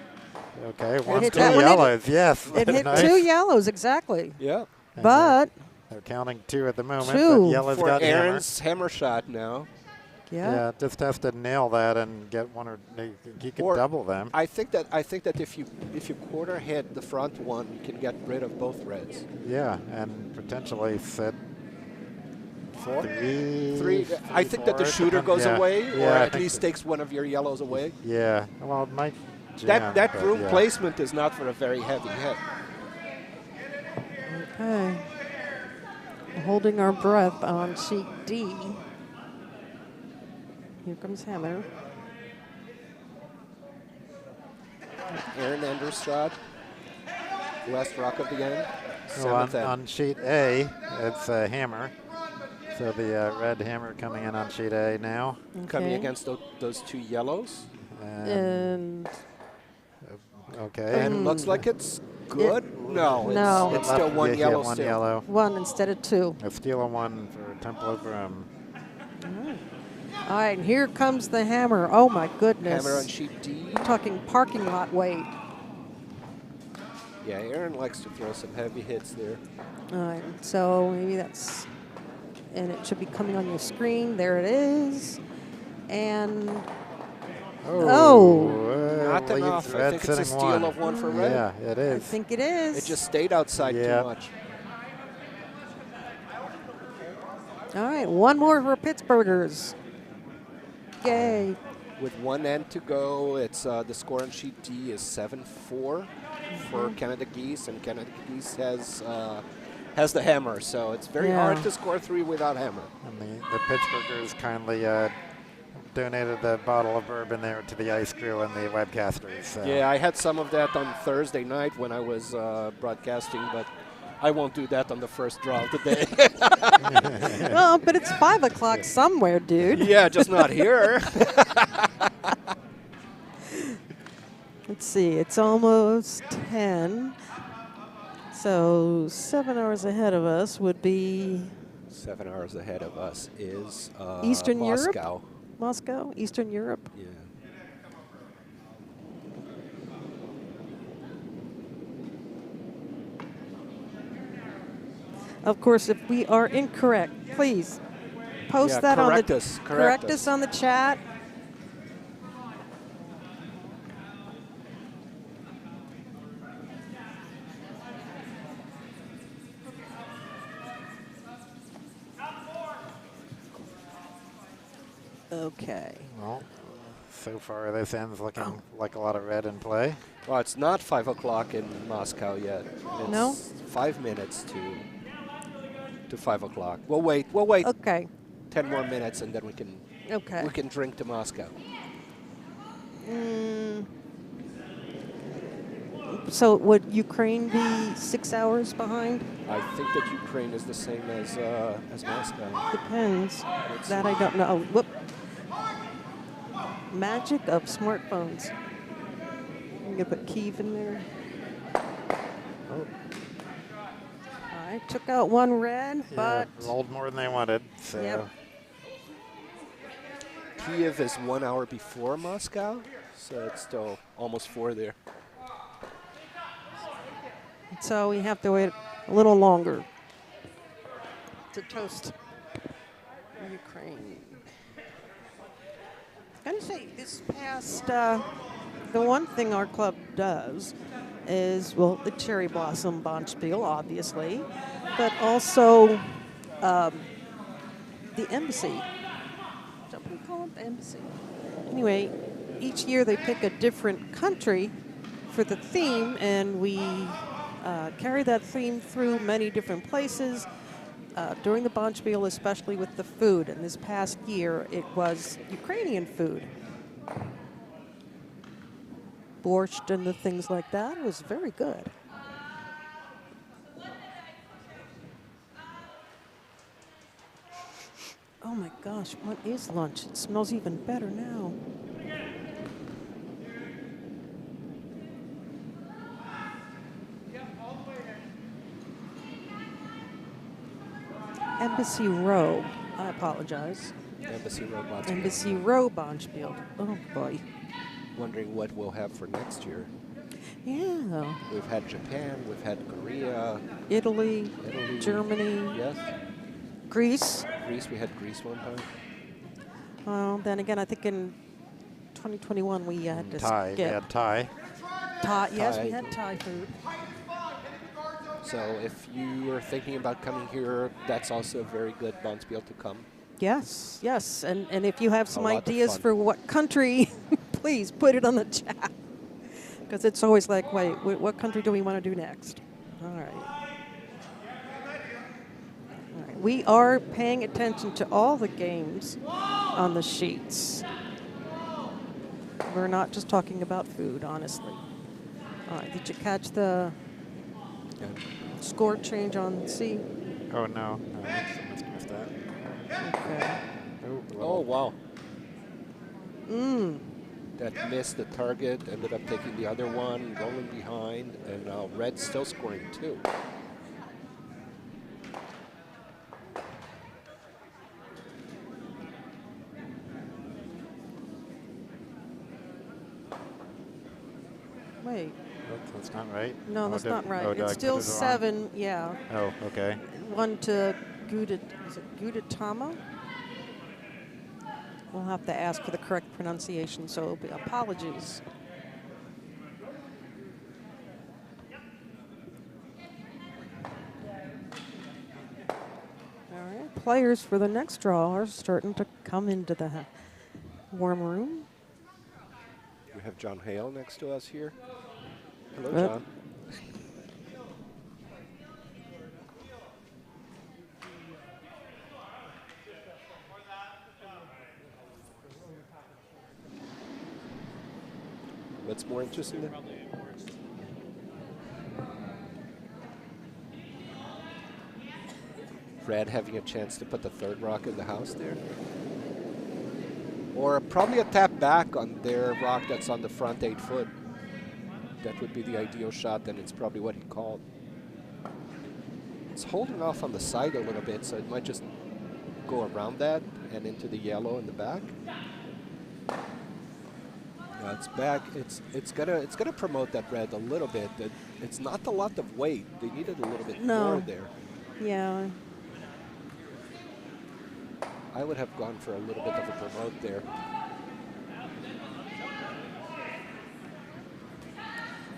okay, 1, hit 2 that one. yellows. Yes, It hit nice. 2 yellows, exactly. Yeah. And But, they're counting 2 at the moment. 2. But yellow's For got hammer. Aaron's hammer shot now. Yeah, just has to nail that and get one, or he can Or double them. I think that if you quarter hit the front one, you can get rid of both reds. Yeah, and potentially set 4? 3. 3. I think that the 4. shooter goes Yeah. away, Yeah, or I at think least so. takes one of your yellows away. Yeah, well, it might. Jam, That but room yeah. placement is not for a very heavy hit. okay. Holding our breath on sheet D. Here comes Heather. Aaron Ender's shot. Last rock of the end. Well, 7th end. on sheet A, it's a hammer. So the red hammer coming in on sheet A now. Coming Okay. against those 2 yellows. And Okay. And looks like it's good. No, No. it's still 1 yeah, yellow one still. yellow. 1 instead of 2. A steal of 1 for Temple of Brum. All right, and here comes the hammer. Oh, my goodness. Hammer on sheet D. We're talking parking lot weight. Yeah, Aaron likes to throw some heavy hits there. All right, so maybe that's, and it should be coming on your screen. There it is. And, Not leaves enough. I red think it's a sitting steal 1. of 1 for red. Yeah, it I is. think it is. It just stayed outside Yeah. too much. All right, 1 more for Pittsburghers. Yay. With 1 end to go, it's the score on sheet D is 7-4 for Canada Geese, and Canada Geese has the hammer, so it's very Yeah. hard to score 3 without hammer. And the Pittsburghers kindly donated the bottle of bourbon there to the ice crew and the webcasters. So. Yeah, I had some of that on Thursday night when I was broadcasting, but I won't do that on the first draw of the day. Well, but it's 5 o'clock somewhere, dude. Yeah, just not here. Let's see, it's almost 10. So 7 hours ahead of us would be 7 hours ahead of us is Eastern Europe? Moscow. Moscow, Eastern Europe. Yeah. Of course, if we are incorrect, please post Yeah, that on correct the us, correct correct us us. on the chat. Okay. Well, so far this end's looking like a lot of red in play. Well, it's not 5 o'clock in Moscow yet. It's No? 5 minutes to 5 o'clock. We'll wait. We'll wait Okay. 10 more minutes, and then we Okay. can drink to Moscow. So would Ukraine be 6 hours behind? I think that Ukraine is the same as Moscow. Depends. Let's That see. I don't know. Oh, whoop. Magic of smartphones. I'm gonna put Kyiv in there. Oh, I took out 1 red, but yeah, rolled more than they wanted. So Yep. Kyiv is 1 hour before Moscow, so it's still almost 4 there. so we have to wait a little longer to toast Ukraine. It's going to say this past, the one thing our club does is, well, the cherry blossom bonspiel, obviously, but also the embassy. Is that what we call it, the embassy? Anyway, each year they pick a different country for the theme, and we carry that theme through many different places during the bonspiel, especially with the food. And this past year, it was Ukrainian food. Borscht and the things like that. It was very good. Oh my gosh, what is lunch? It smells even better now. Embassy Row. I apologize. Embassy Row Bonspiel. Embassy Row Bonspiel. Oh boy. Wondering what we'll have for next year. Yeah. We've had Japan, we've had Korea, Italy, Germany, yes. Greece. Greece, we had Greece one time. Well, then again, I think in 2021 we had to Thai. skip. We had Thai. Thai. Yes, Thai. we had Thai food. So if you are thinking about coming here, that's also a very good bonspiel to come. Yes, yes. And if you have some A lot of ideas fun. for what country, please put it on the chat. Because it's always like, wait, what country do we want to do next? All right. All right. We are paying attention to all the games on the sheets. We're not just talking about food, honestly. All right. Did you catch the score change on C? Oh, no. I must have missed that. Okay. Oh, wow. Mm. That missed the target, ended up taking the other one, rolling behind, and Red's still scoring 2. Wait. That's not right. No, Oh, that's did- not right. oh, did I It's put still it wrong? 7, yeah. Oh, okay. 1 to Gudetama? We'll have to ask for the correct pronunciation, so apologies. All right, players for the next draw are starting to come into the warm room. We have John Hale next to us here. Hello, Yep. John. What's more interesting there? Red having a chance to put the 3rd rock in the house there. Or probably a tap back on their rock that's on the front 8 foot. That would be the ideal shot, and it's probably what he called. It's holding off on the side a little bit, so it might just go around that and into the yellow in the back. Yeah, it's back. It's gonna promote that red a little bit. It's not a lot of weight. They needed a little bit more there. Yeah. I would have gone for a little bit of a promote there.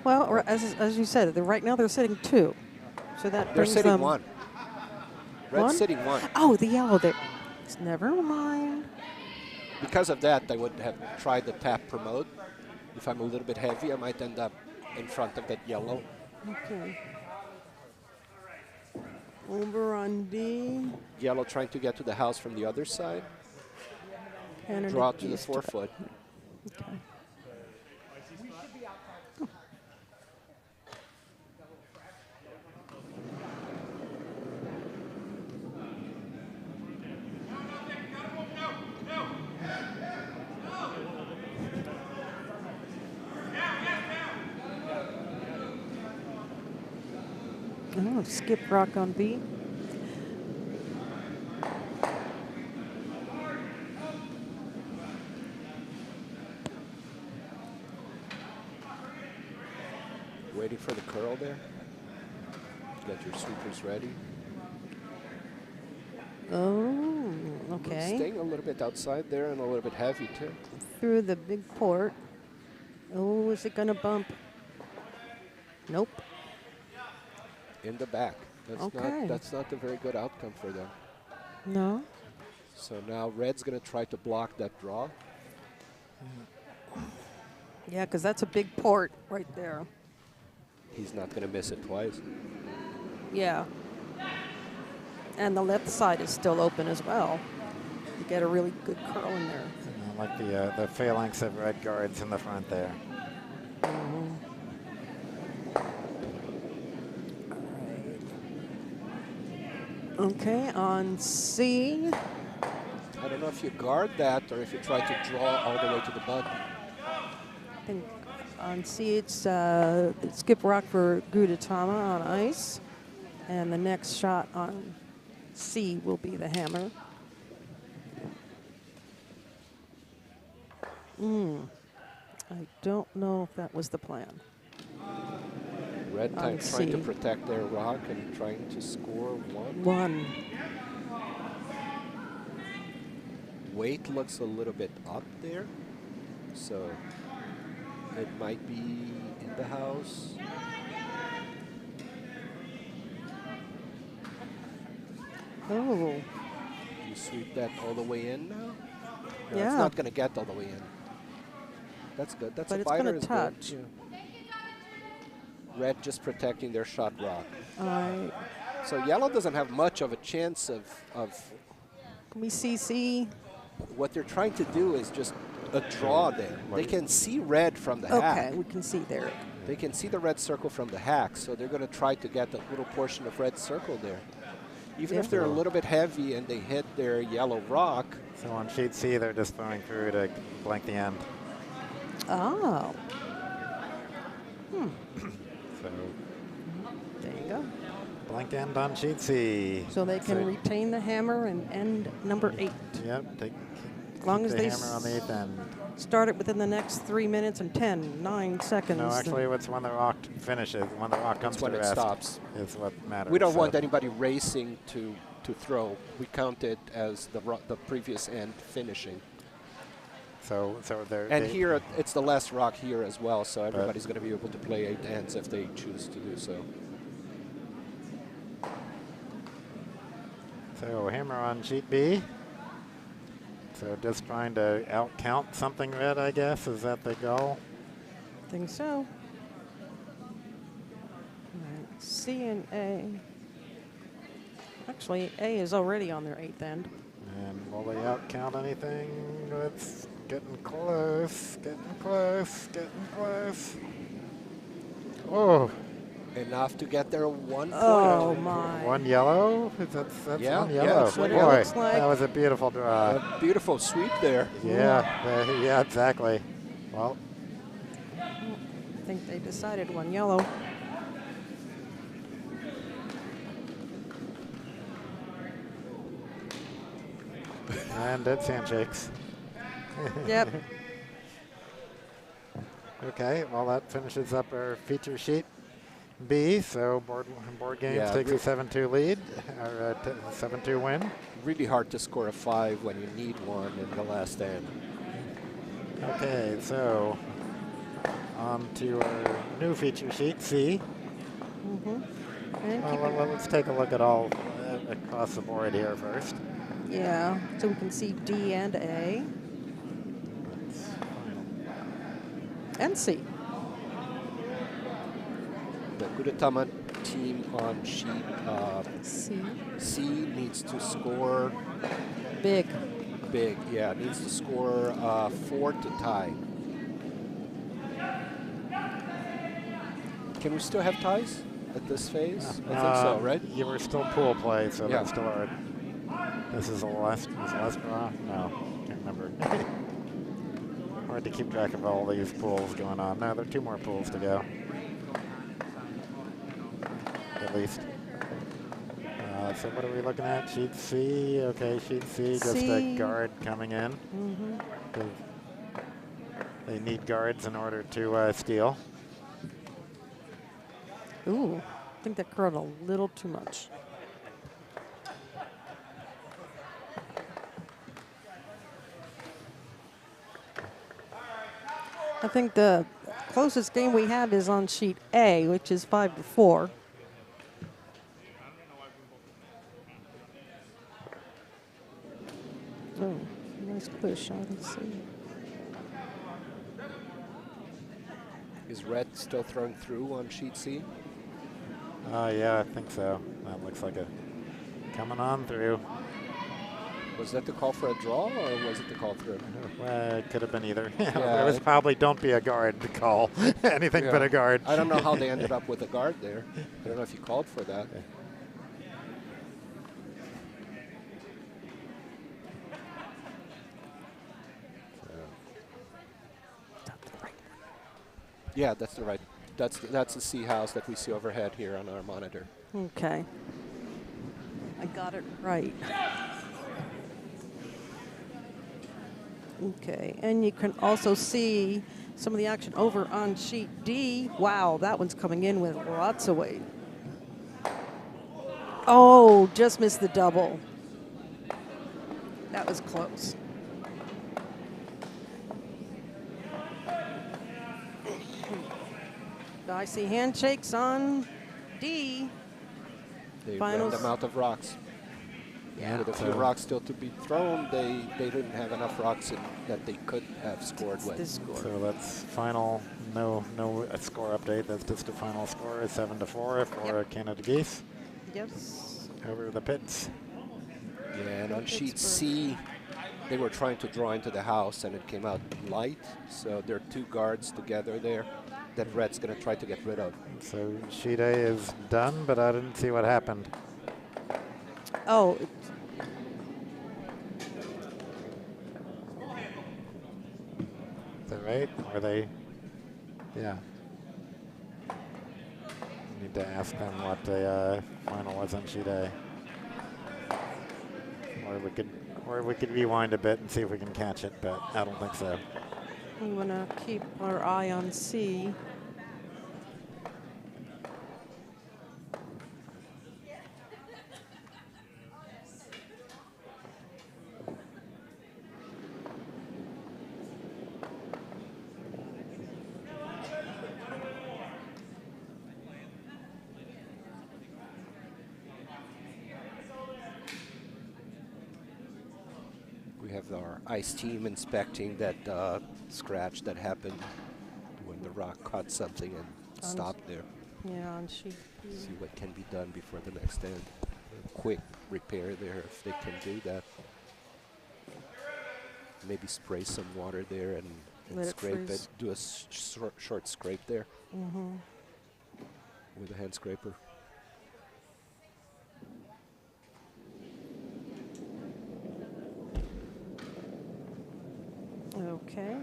Well, or as you said, right now they're sitting 2. So that They're brings sitting them 1. Red's One? sitting 1. Oh, the yellow there. Never mind. Because of that, I would have tried the tap promote. If I'm a little bit heavy, I might end up in front of that yellow. Okay. Over on B. Yellow trying to get to the house from the other side. Kennedy Draw to the East. 4 foot. Okay. Oh, skip rock on B. Waiting for the curl there. Get your sweepers ready. Oh, okay. Staying a little bit outside there and a little bit heavy too. Through the big port. Oh, is it going to bump? Nope. In the back. That's not a very good outcome for them. No. So now red's going to try to block that draw. Yeah, because that's a big port right there. He's not going to miss it twice. Yeah. And the left side is still open as well. You get a really good curl in there. I like the phalanx of red guards in the front there. Okay, on C. I don't know if you guard that or if you try to draw all the way to the bud. I think on C it's skip rock for Gudetama on ice. And the next shot on C will be the hammer. I don't know if that was the plan. Red On time trying to C. protect their rock and trying to score one. One. Weight looks a little bit up there, so it might be in the house. Oh, You sweep that all the way in now? No, Yeah. It's not going to get all the way in. That's good. That's But a it's fighter gonna is touch. good. Yeah. Red just protecting their shot rock. So yellow doesn't have much of a chance of can we see C? what they're trying to do is just a draw there. They can see red from the hack. Okay, we can see there. They can see the red circle from the hack, so they're going to try to get that little portion of red circle there. Even if they're a little bit heavy and they hit their yellow rock. So on sheet C, they're just throwing through to blank the end. Oh. So There you go. blank end on sheet C. So they can So- retain the hammer and end number 8. Yep, As long as the they hammer on the 8th end. start it within the next 3 minutes and 9 seconds. No, actually, it's when the rock finishes. When the rock comes That's when to it rest stops. is what matters. We don't So- want anybody racing to throw. We count it as the previous end finishing. So they're And here, it's the last rock here as well, so Right. everybody's going to be able to play 8 ends if they choose to do so. So hammer on sheet B. So just trying to out-count something red, I guess. Is that the goal? I think so. All right, C and A. Actually, A is already on their 8th end. And will they out-count anything? It's getting close, getting close, getting close. Oh, Enough to get their 1 point. Oh, my. one yellow? That's Yeah, one yeah, yellow. that's what it Boy, looks like. that was a beautiful draw. A beautiful sweep there. Yeah, exactly. Well, I think they decided 1 yellow. and it's handshakes. Yep. Okay, well that finishes up our feature sheet B. So board games takes a 7-2 lead, or a 7-2 win. Really hard to score a 5 when you need one in the last end. Okay, so on to our new feature sheet C. And keep it- Well, let's take a look at all across the board here first. yeah, so we can see D and A. And C. The Gudetama team on sheet C. C needs to score Big. big. Yeah, needs to score 4 to tie. Can we still have ties at this phase? I think so, right? You were still pool play, so Yeah. that's still hard. This is the last draw? No, can't remember. Hard to keep track of all these pools going on. No, there are 2 more pools to go. At least. So what are we looking at? Sheet C. Okay, sheet C, just a C. guard coming in. 'Cause they need guards in order to steal. Ooh, I think that curled a little too much. I think the closest game we have is on sheet A, which is 5-4. Oh, nice push. Let's see. Is red still throwing through on sheet C? Yeah, I think so. That looks like a coming on through. Was that the call for a draw, or was it the call through? Well, it could have been either. Yeah, it was probably don't be a guard to call. Anything but a guard. I don't know how they ended up with a guard there. I don't know if you called for that. Yeah, that's the right. That's the C house that we see overhead here on our monitor. Okay. I got it right. Okay, and you can also see some of the action over on sheet D. Wow, that one's coming in with lots of weight. Oh, just missed the double. That was close. I see handshakes on D. They Finals. ran them out of rocks. Yeah. With a few rocks still to be thrown, they didn't have enough rocks that they could have scored with. This score. So that's final. No score update. That's just the final score is 7-4 for Canada Geese. Yes. Over the pits. Yeah, and on sheet C, they were trying to draw into the house, and it came out light. So there are two guards together there that red's going to try to get rid of. So sheet A is done, but I didn't see what happened. Oh. Is that right? Or they? Yeah. Need to ask them what the final was on sheet A. Or we could rewind a bit and see if we can catch it, but I don't think so. We want to keep our eye on C. We have our ice team inspecting that scratch that happened when the rock caught something and stopped there. Yeah, on sheet B. See what can be done before the next end. A quick repair there if they can do that. Maybe spray some water there and Let it scrape it. freeze. Do a short scrape there Mm-hmm. with a hand scraper. Okay.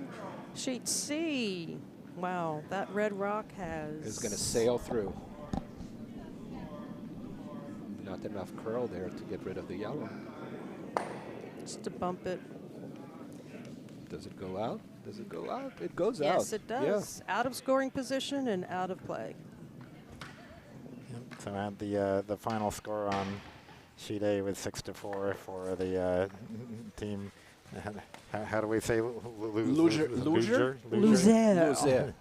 Sheet C. Wow, that red rock has... It's going to sail through. Not enough curl there to get rid of the yellow. Just to bump it. Does it go out? Does it go out? It goes out. Yes, it does. Out of scoring position and out of play. Yep. So I had the final score on sheet A was 6-4 for the team. How do we say Loser? Loser. Loser.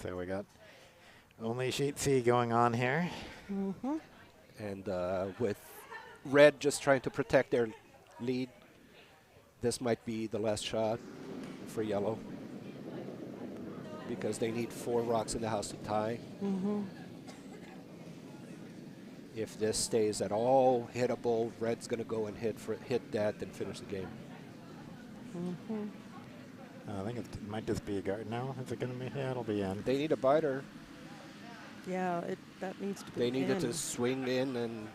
So we got only sheet C going on here. Mm-hmm. And with red just trying to protect their lead, this might be the last shot for yellow because they need 4 rocks in the house to tie. Mm-hmm. If this stays at all hittable, red's going to go and hit that and finish the game. Mm-hmm. I think it might just be a guard now. Is it going to be? Yeah, it'll be in. They need a biter. Yeah, that needs to be They needed in. to swing in and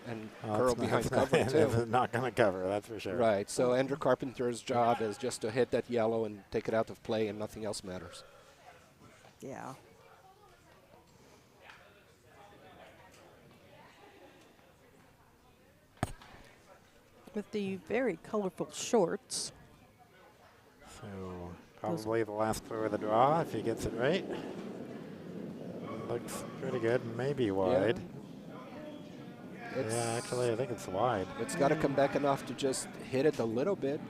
Oh, curl it's not- behind it's cover not, too. It's not going to cover, that's for sure. Right, so Andrew Carpenter's job is just to hit that yellow and take it out of play and nothing else matters. Yeah. With the very colorful shorts. So probably the last throw of the draw if he gets it right. Looks pretty good, maybe wide. It's Yeah, actually I think it's wide. It's got to come back enough to just hit it a little bit.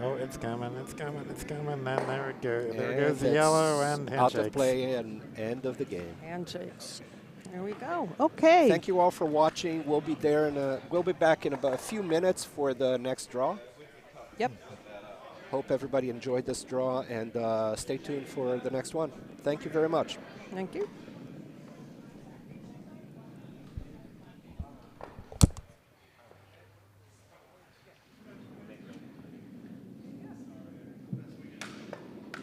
Oh, it's coming, it's coming, it's coming. Then there it goes. There And goes the it's yellow and out handshakes. of play and end of the game. Handshakes. There we go. Okay. Thank you all for watching. We'll be there we'll be back in about a few minutes for the next draw. Yep. Hope everybody enjoyed this draw, and stay tuned for the next one. Thank you very much. Thank you.